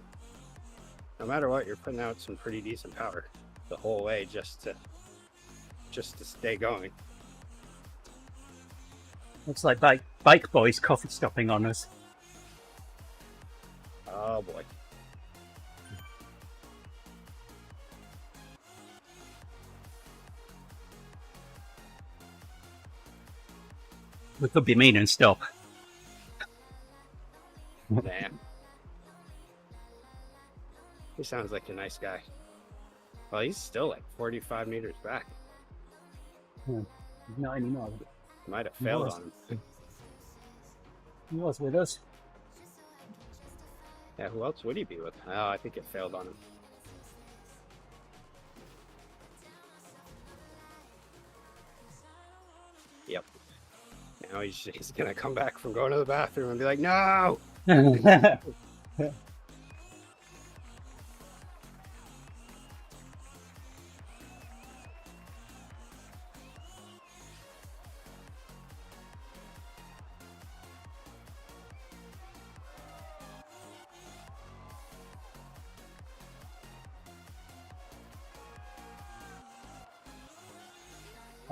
No matter what, you're putting out some pretty decent power the whole way just to stay going. Looks like bike boys coffee stopping on us. Oh boy. We could be mean and stop. Damn. He sounds like a nice guy. Well, he's still like 45 meters back. Not anymore. Might have failed on him. He was with us. Yeah, who else would he be with? Oh, I think it failed on him. Yep. Now he's gonna come back from going to the bathroom and be like, no!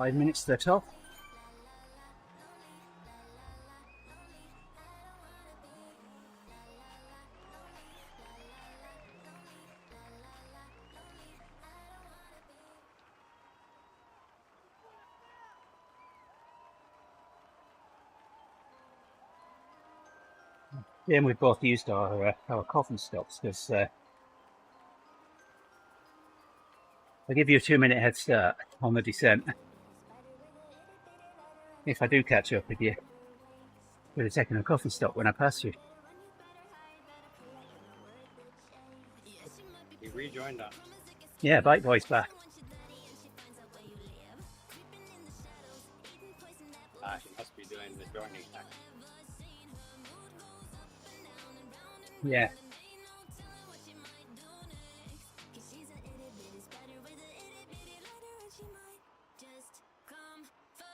5 minutes to the top. Yeah, and we've both used our coffee stops because I give you a 2-minute head start on the descent. If I do catch up with you, we'd have taken a coffee stop when I pass you. You rejoined us. Yeah, Bike Boy's back. He must be doing the joining thing. Yeah.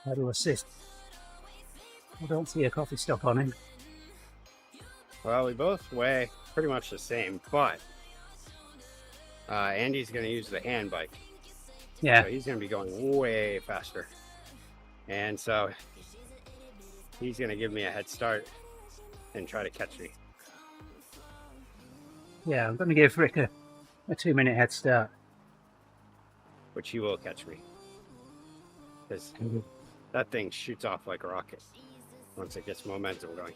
How do I assist? I don't see a coffee stop on him. Well, we both weigh pretty much the same, but Andy's going to use the hand bike. Yeah. So he's going to be going way faster. And so he's going to give me a head start and try to catch me. Yeah, I'm going to give Rick a 2-minute head start. Which he will catch me. Because that thing shoots off like a rocket once it gets momentum going.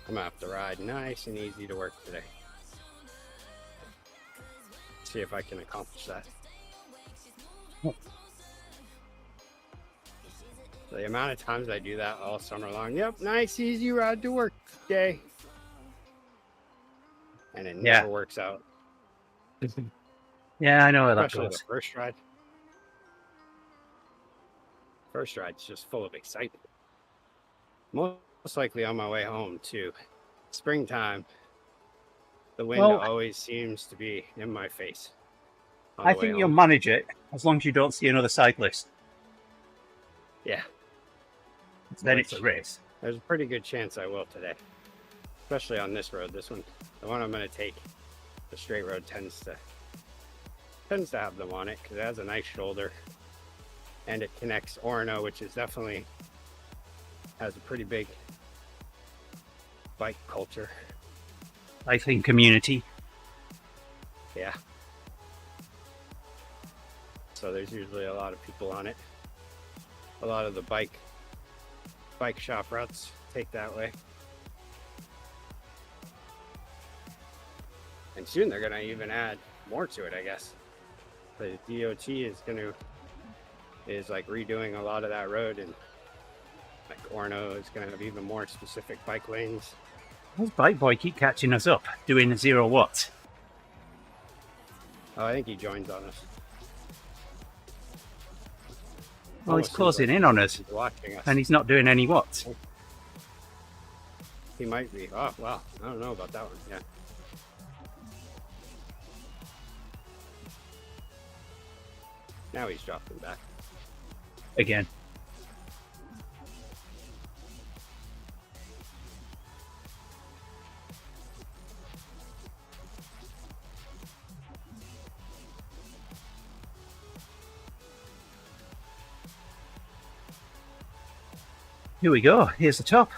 I'm gonna have to ride nice and easy to work today. See if I can accomplish that. The amount of times I do that all summer long. Yep, nice easy ride to work day. And it never works out. Yeah, I know where that Especially goes. the first ride. First ride's just full of excitement. Most likely on my way home too. Springtime, the wind always seems to be in my face. I think you'll manage it as long as you don't see another cyclist. Yeah. Then it's a race. There's a pretty good chance I will today. Especially on this road. This one, the one I'm going to take, the straight road tends to have them on it because it has a nice shoulder. And it connects Orono, which is definitely has a pretty big bike culture. Biking community. Yeah. So there's usually a lot of people on it. A lot of the bike shop routes take that way. And soon they're gonna even add more to it, I guess. The DOT is like redoing a lot of that road, and like Orono is gonna have even more specific bike lanes. This Bike Boy keep catching us up, doing 0 watts. Oh, I think he joins on us. Well, he's closing in on us, watching us, and he's not doing any watts. He might be. Oh, wow. I don't know about that one. Yeah. Now he's dropping back. Again. Here we go. Here's the top.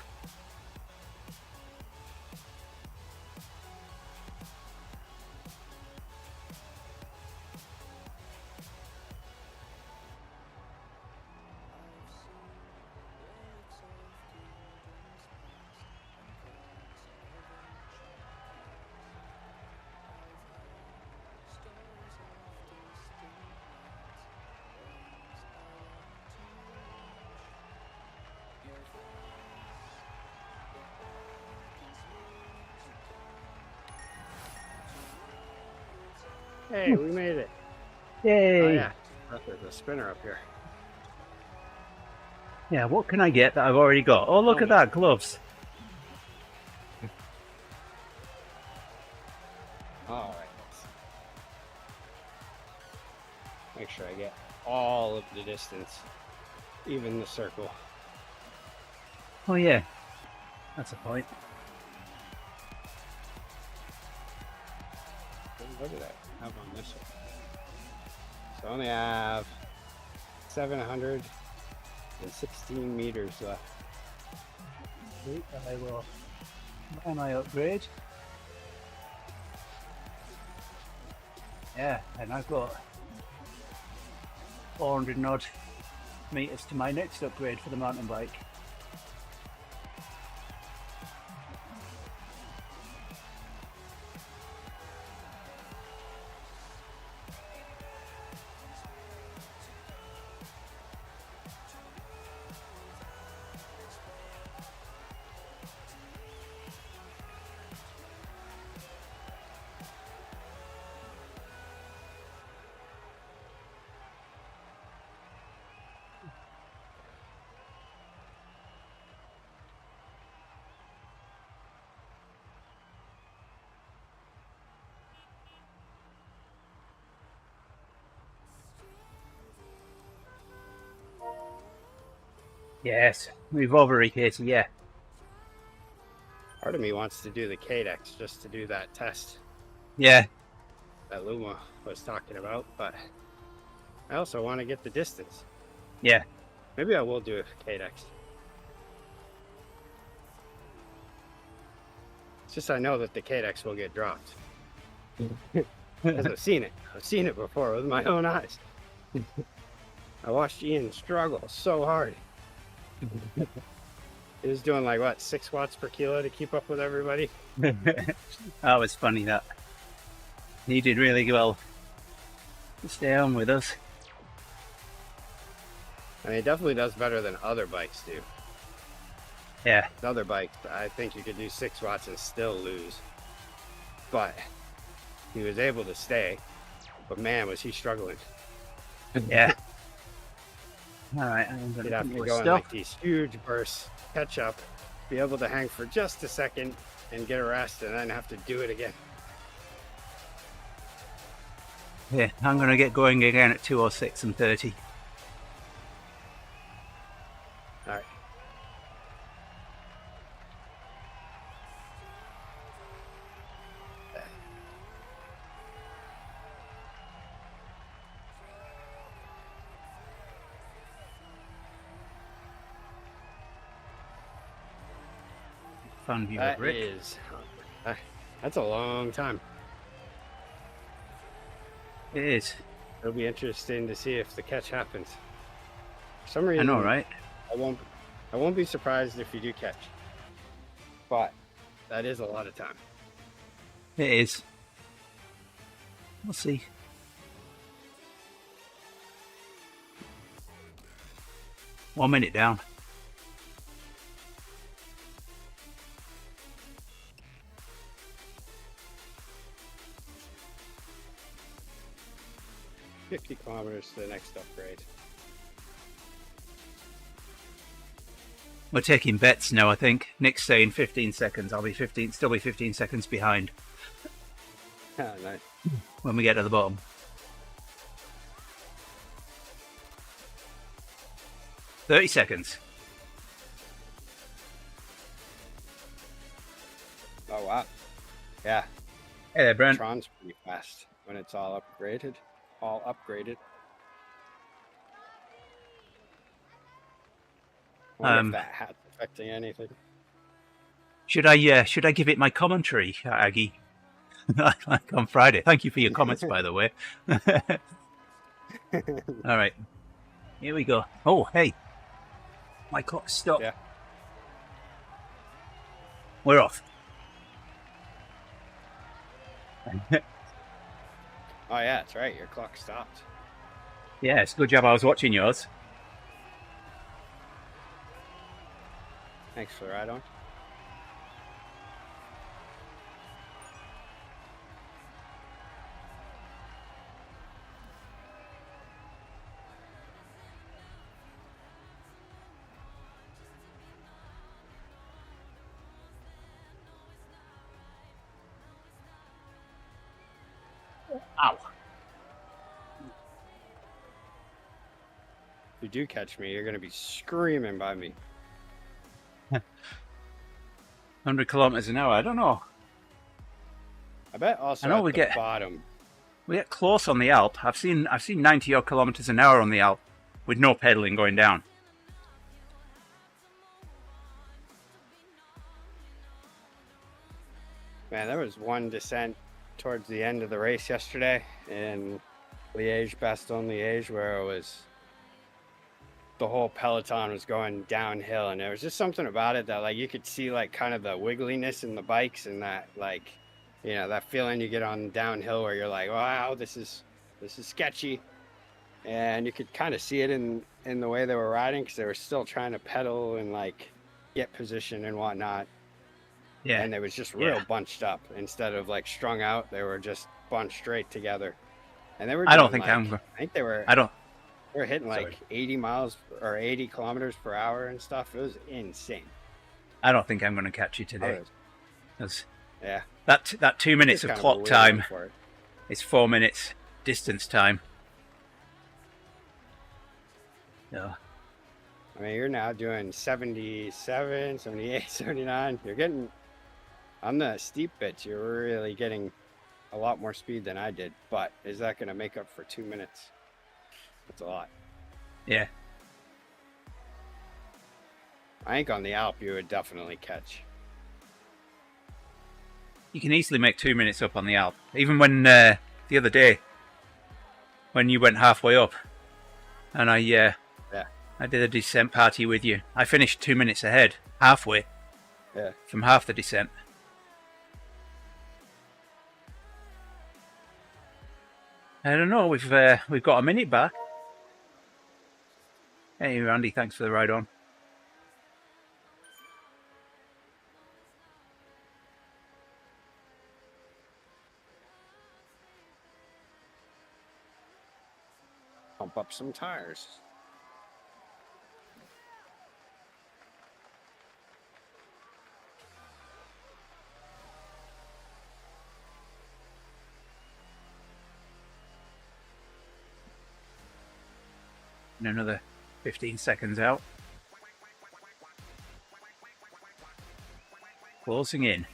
Hey, we made it. Yay! Oh, yeah. There's a spinner up here. Yeah, what can I get that I've already got? Oh, look at that, gloves. Make sure I get all of the distance, even the circle. Oh yeah, that's a point. What did I have on this one? So I only have 716 meters left. Sweet, I will buy my upgrade. Yeah, and I've got 400 and odd meters to my next upgrade for the mountain bike. Yes, move over, Katie, yeah. Part of me wants to do the KDEX just to do that test Yeah, that Luma was talking about, but I also want to get the distance. yeah. Maybe I will do a KDEX. It's just I know that the KDEX will get dropped. Because I've seen it. I've seen it before with my own eyes. I watched Ian struggle so hard. He was doing like, what, 6 watts per kilo to keep up with everybody? That was funny, that. He did really well to stay on with us. I mean, he definitely does better than other bikes do. Yeah, Other bikes, I think you could do 6 watts and still lose. But he was able to stay. But man, was he struggling. yeah. Alright, I'm He'd gonna have put to more go in stuff. like these huge bursts, catch up, be able to hang for just a second and get a rest, and then have to do it again. Yeah, I'm gonna get going again at 2:06 and 30. All right. Fun view That of Rick. is, that's a long time. It is. It'll be interesting to see if the catch happens. For some I reason, know, right? I won't be surprised if you do catch. But that is a lot of time. It is. We'll see. One minute down. $50 kilometers to the next upgrade. We're taking bets now, I think. Nick's saying 15 seconds. I'll be 15, still be 15 seconds behind Ah, nice. when we get to the bottom. "30 seconds. Oh wow. Yeah. Hey there, Brent. Tron's pretty fast when it's all upgraded. All upgraded. I wonder if that hat's affecting anything. Should I give it my commentary, Aggie? Like on Friday. Thank you for your comments, by the way. All right, here we go. Oh, hey, my clock stopped. Yeah. We're off. Oh yeah, that's right. Your clock stopped. Yeah, it's a good job I was watching yours. Thanks for the ride on. Ow. you do catch me, you're gonna be screaming by me. 100 kilometers an hour. I don't know. I bet also I know at we the get bottom. we get close on the Alp. I've seen 90 odd kilometers an hour on the Alp with no pedaling going down. Man, there was one descent towards the end of the race yesterday in Liège, Bastogne-Liège, where it was the whole peloton was going downhill, and there was just something about it that like you could see like kind of the wiggliness in the bikes, and that like, you know, that feeling you get on downhill where you're like, wow, this is sketchy. And you could kind of see it in the way they were riding, because they were still trying to pedal and like get position and whatnot. Yeah. And they was just real bunched up instead of like strung out. They were just bunched straight together. And they were doing, I don't think like, I'm. I think they were hitting like 80 miles or 80 kilometers per hour and stuff. It was insane. I don't think I'm going to catch you today. Yeah. That 2 minutes of clock time. It's 4 minutes distance time. No. I mean, you're now doing 77, 78, 79. You're getting, on the steep bits, you're really getting a lot more speed than I did. But is that going to make up for 2 minutes? That's a lot. Yeah. I think on the Alp, you would definitely catch. You can easily make 2 minutes up on the Alp. Even when, the other day, when you went halfway up, and I did a descent party with you. I finished 2 minutes ahead, halfway. Yeah. From half the descent. I don't know. We've got a minute back. Hey, Randy. Thanks for the ride on. Pump up some tires. And another 15 seconds out. Closing in.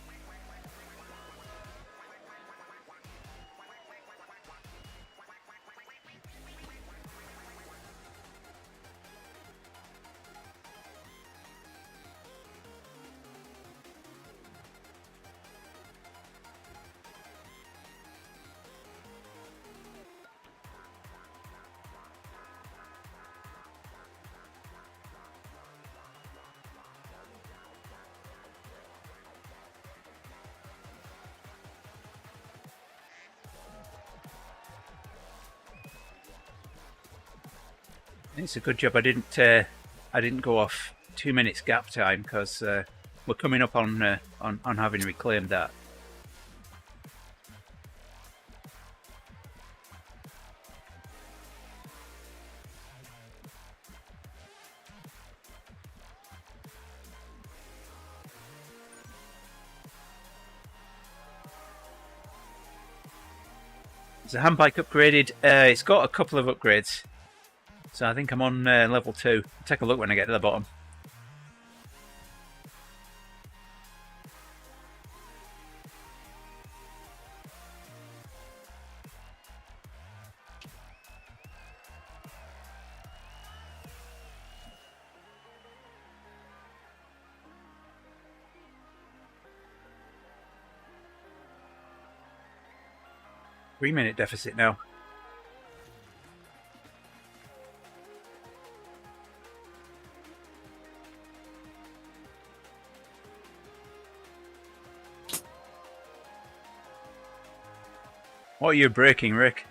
It's a good job I didn't go off 2 minutes gap time, because we're coming up on having reclaimed that. Is the handbike upgraded? It's got a couple of upgrades. So I think I'm on level 2. I'll take a look when I get to the bottom. Three-minute deficit now. What are you braking, Rick?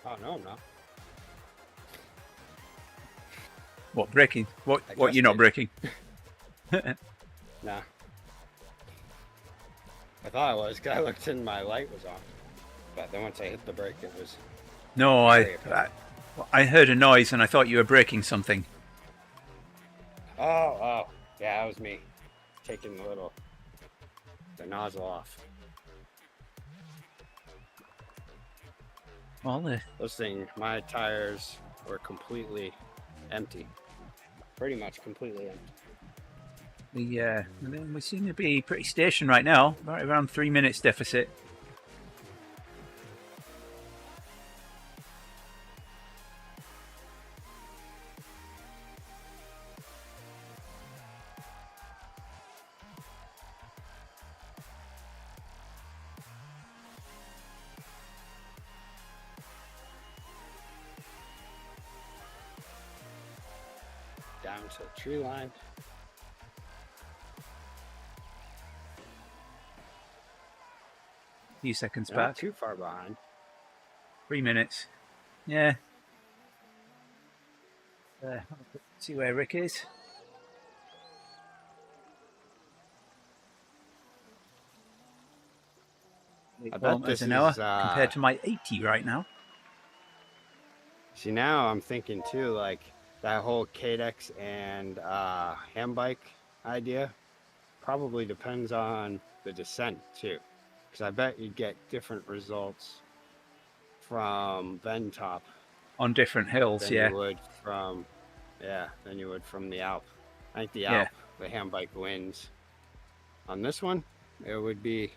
Oh, no, I'm not. What braking? What you're not braking? Nah. I thought I was, because I looked and my light was on. But then once I hit the brake, it was... No, I heard a noise and I thought you were braking something. Oh. Yeah, that was me. Taking the nozzle off. All the Those things, my tires were completely empty. Pretty much completely empty. we seem to be pretty stationed right now, right around 3 minutes deficit. Down to the tree line. Few seconds Not back. too far behind. 3 minutes. Yeah. See where Rick is. I bet this an is hour compared to my 80 right now. See, now I'm thinking too, like that whole Cadex and hand bike idea probably depends on the descent too, because I bet you get different results from Ventop On different hills, than yeah. you would from than you would from the Alp. I think the Yeah. Alp, the hand bike wins. On this one, it would be.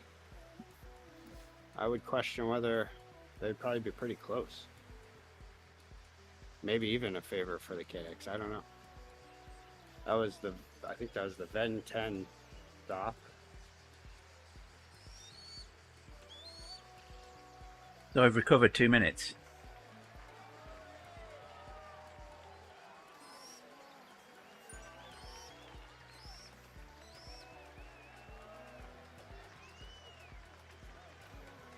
I would question whether they'd probably be pretty close. Maybe even a favor for the KX. I don't know. I think that was the Ven 10 stop. So I've recovered 2 minutes.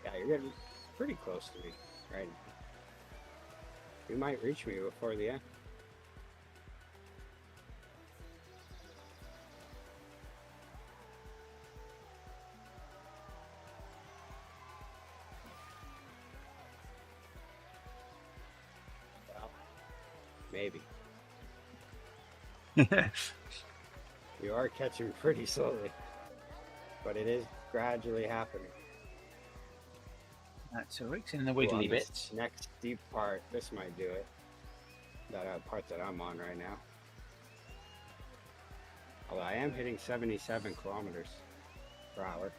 Yeah, you're getting pretty close to me right now. You might reach me before the end. Well, maybe. You are catching pretty slowly, but it is gradually happening. Right, so Rick's in the wiggly bits. Next steep part, this might do it. That part that I'm on right now. Although I am hitting 77 kilometers per hour.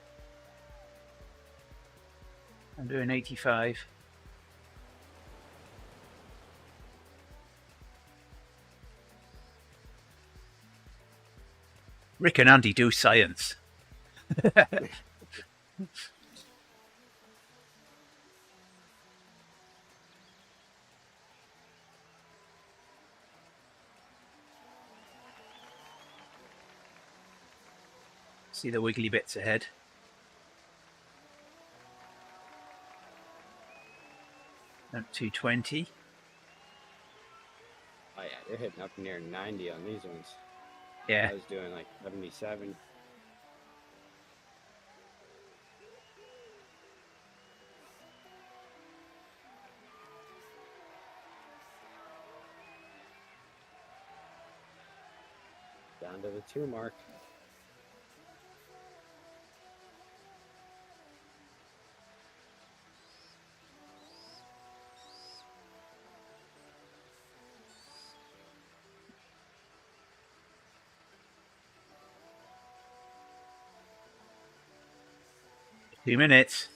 I'm doing 85. Rick and Andy do science. See the wiggly bits ahead. At 220. Oh yeah, they're hitting up near 90 on these ones. Yeah. I was doing like 77. Down to the 2 mark. Two minutes.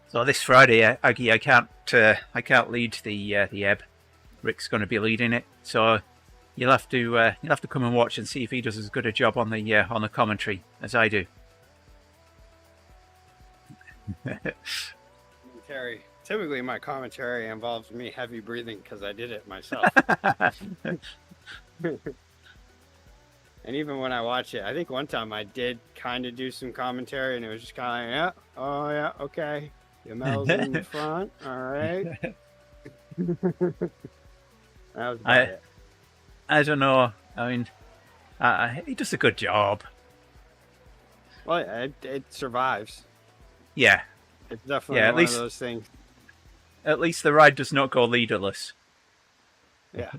So this Friday, Aggie, I can't lead the ebb. Rick's going to be leading it, so you'll have to come and watch and see if he does as good a job on the commentary as I do. Commentary. Typically, my commentary involves me heavy breathing because I did it myself. And even when I watch it, I think one time I did kind of do some commentary, and it was just kind of like, yeah, oh yeah, okay. Yamel's in the front, all right. That was about it. I don't know. I mean, he does a good job. Well, it survives. Yeah. It's definitely Yeah, at one least- of those things. At least the ride does not go leaderless. Yeah.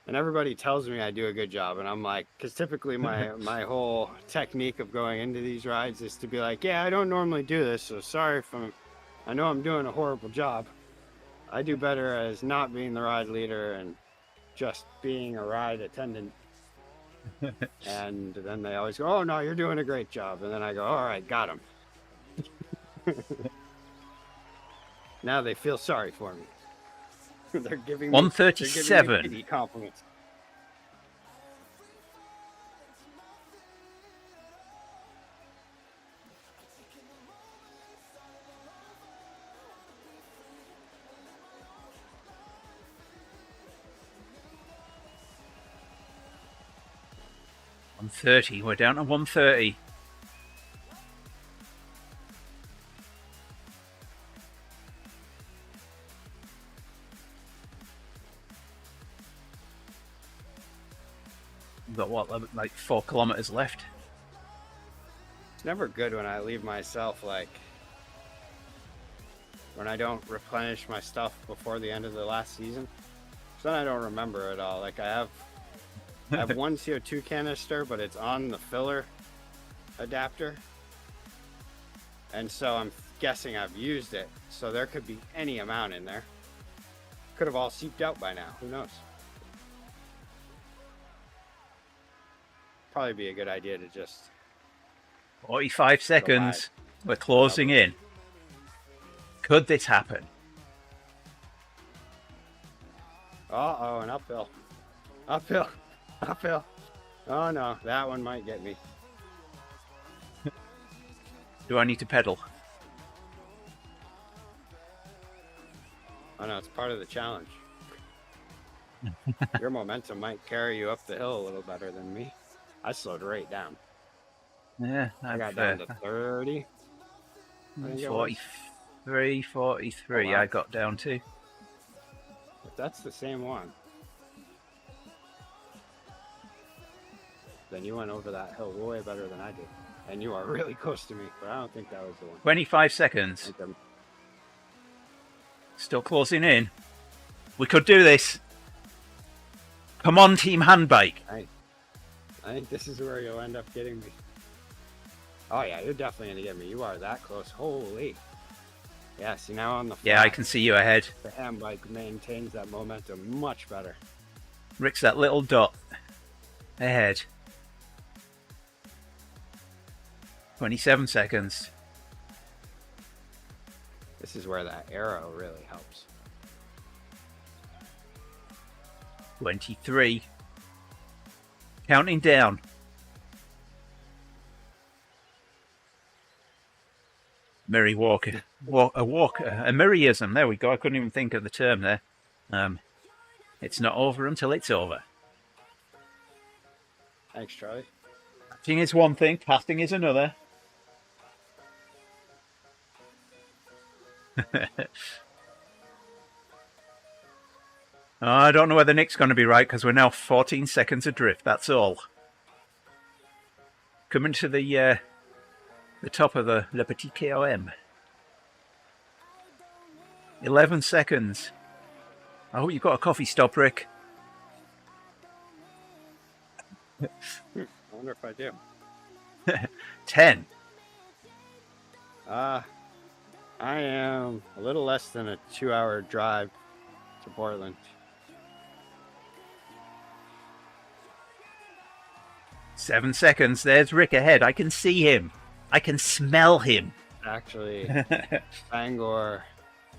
And everybody tells me I do a good job, and I'm like, because typically my whole technique of going into these rides is to be like, yeah, I don't normally do this, so sorry if I know I'm doing a horrible job. I do better as not being the ride leader and just being a ride attendant. And then they always go, oh no, you're doing a great job. And then I go, all right, got him. Now they feel sorry for me. They're giving me 137. pity compliments. $130. We're down to $130. We've got what, like 4 kilometers left? It's never good when I leave myself, like, when I don't replenish my stuff before the end of the last season. So then I don't remember it all. Like, I have one CO2 canister, but it's on the filler adapter. And so I'm guessing I've used it. So there could be any amount in there. Could have all seeped out by now. Who knows? Probably be a good idea to just 45 seconds. We're closing in. Could this happen? Uh-oh, an uphill. Uphill. Uphill. Oh no, that one might get me. Do I need to pedal? Oh no, it's part of the challenge. Your momentum might carry you up the hill a little better than me. I slowed right down. Yeah, I got down to 30. 43, 43. Oh, wow. I got down to. If that's the same one, then you went over that hill way better than I did. And you are really close to me, but I don't think that was the one. 25 seconds. I think Still closing in. We could do this. Come on, Team Handbike. I think this is where you'll end up getting me. Oh yeah, you're definitely gonna get me. You are that close. Holy. Yeah, see now on the flat, Yeah, I can see you ahead. the handbike maintains that momentum much better. Rick's that little dot ahead. 27 seconds. This is where that arrow really helps. 23. Counting down. Merry Walker. A Merryism. There we go. I couldn't even think of the term there. It's not over until it's over. Thanks, Charlie. Acting is one thing, passing is another. I don't know whether Nick's going to be right because we're now 14 seconds adrift. That's all. Coming to the top of the Le Petit KOM. 11 seconds. I hope you've got a coffee stop, Rick. I wonder if I do. 10. I am a little less than a 2-hour drive to Portland. 7 seconds. There's Rick ahead. I can see him. I can smell him. Actually, Bangor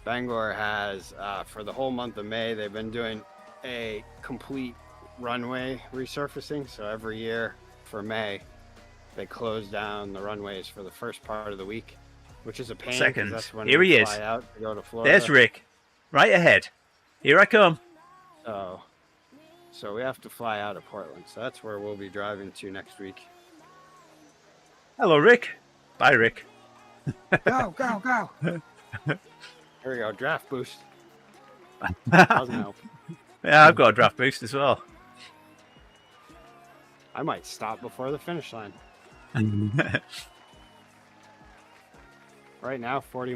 has, for the whole month of May, they've been doing a complete runway resurfacing. So every year for May, they close down the runways for the first part of the week, which is a pain. Seconds. That's when Here we he fly is. out to go to Florida. There's Rick. Right ahead. Here I come. So we have to fly out of Portland. So that's where we'll be driving to next week. Hello, Rick. Bye, Rick. Go, go, go. Here we go. Draft boost. Doesn't help. Yeah, I've got a draft boost as well. I might stop before the finish line. Right now, 4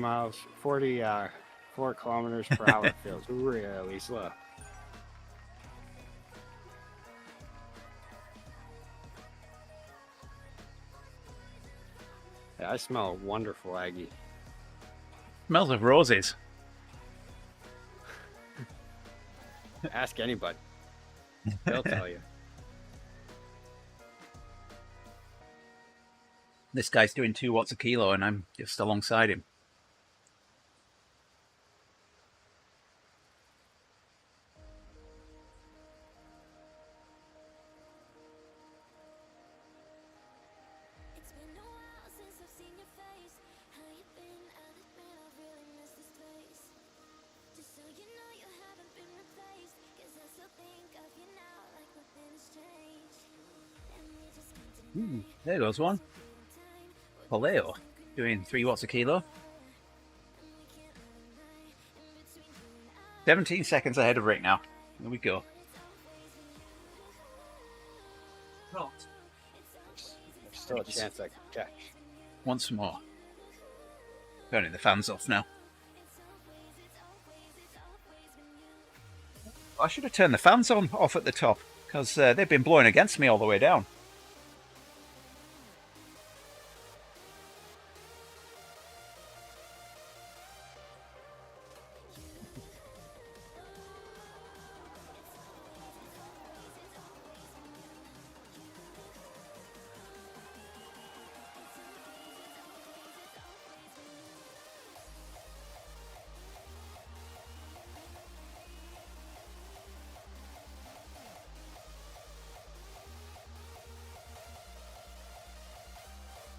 kilometers per hour feels really slow. Yeah, I smell a wonderful Aggie. Smells of roses. Ask anybody. They'll tell you. This guy's doing 2 watts a kilo and I'm just alongside him. It's been a while since I've seen your face. How you been? I've really missed this place. Just so you know, you haven't been replaced. 'Cause I still think of you now like nothing has changed. And we just can't There goes one. Paleo doing 3 watts a kilo. 17 seconds ahead of Rick now. Here we go. There's still a chance I can catch. Once more. Turning the fans off now. I should have turned the fans off at the top because they've been blowing against me all the way down.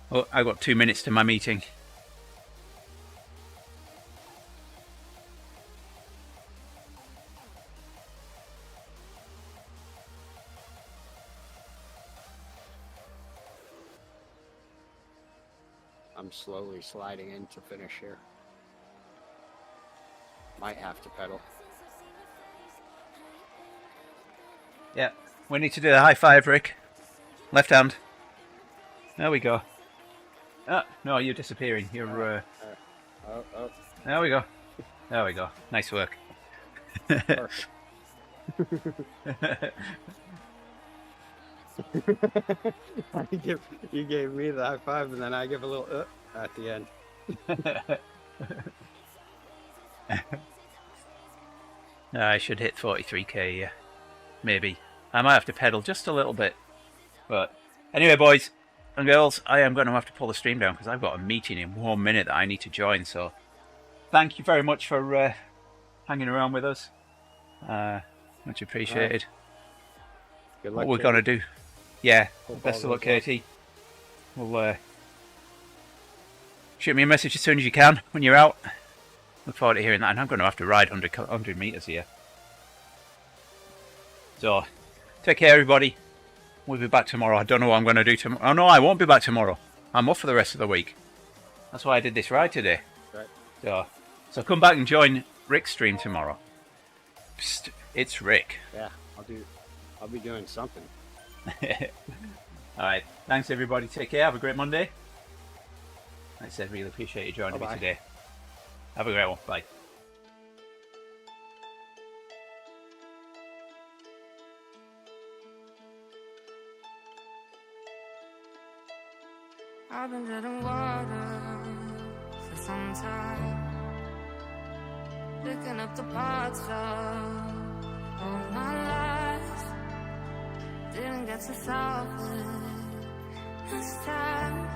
Oh, I got 2 minutes to my meeting. I'm slowly sliding in to finish here. Might have to pedal. Yeah, we need to do the high five, Rick. Left hand. There we go. Oh, no, you're disappearing. You're. Oh. There we go. There we go. Nice work. Perfect. You gave me the high five, and then I give a little at the end. I should hit 43k, yeah. Maybe. I might have to pedal just a little bit. But anyway, boys and girls, I am going to have to pull the stream down because I've got a meeting in 1 minute that I need to join. So thank you very much for hanging around with us. Much appreciated. Good luck. What we're going to do. Yeah, Hope best of all luck, goes well. Katie. We'll shoot me a message as soon as you can when you're out. Look forward to hearing that. And I'm going to have to ride 100 meters here. So, take care, everybody. We'll be back tomorrow. I don't know what I'm going to do tomorrow. Oh, no, I won't be back tomorrow. I'm off for the rest of the week. That's why I did this ride today. Right. So come back and join Rick's stream tomorrow. Psst, it's Rick. Yeah, I'll be doing something. Alright, thanks everybody. Take care. Have a great Monday. Like I said, really appreciate you joining me today. Have a great one. Bye. I've been treading water for some time, picking up the parts of all my life. Didn't get to solve it this time.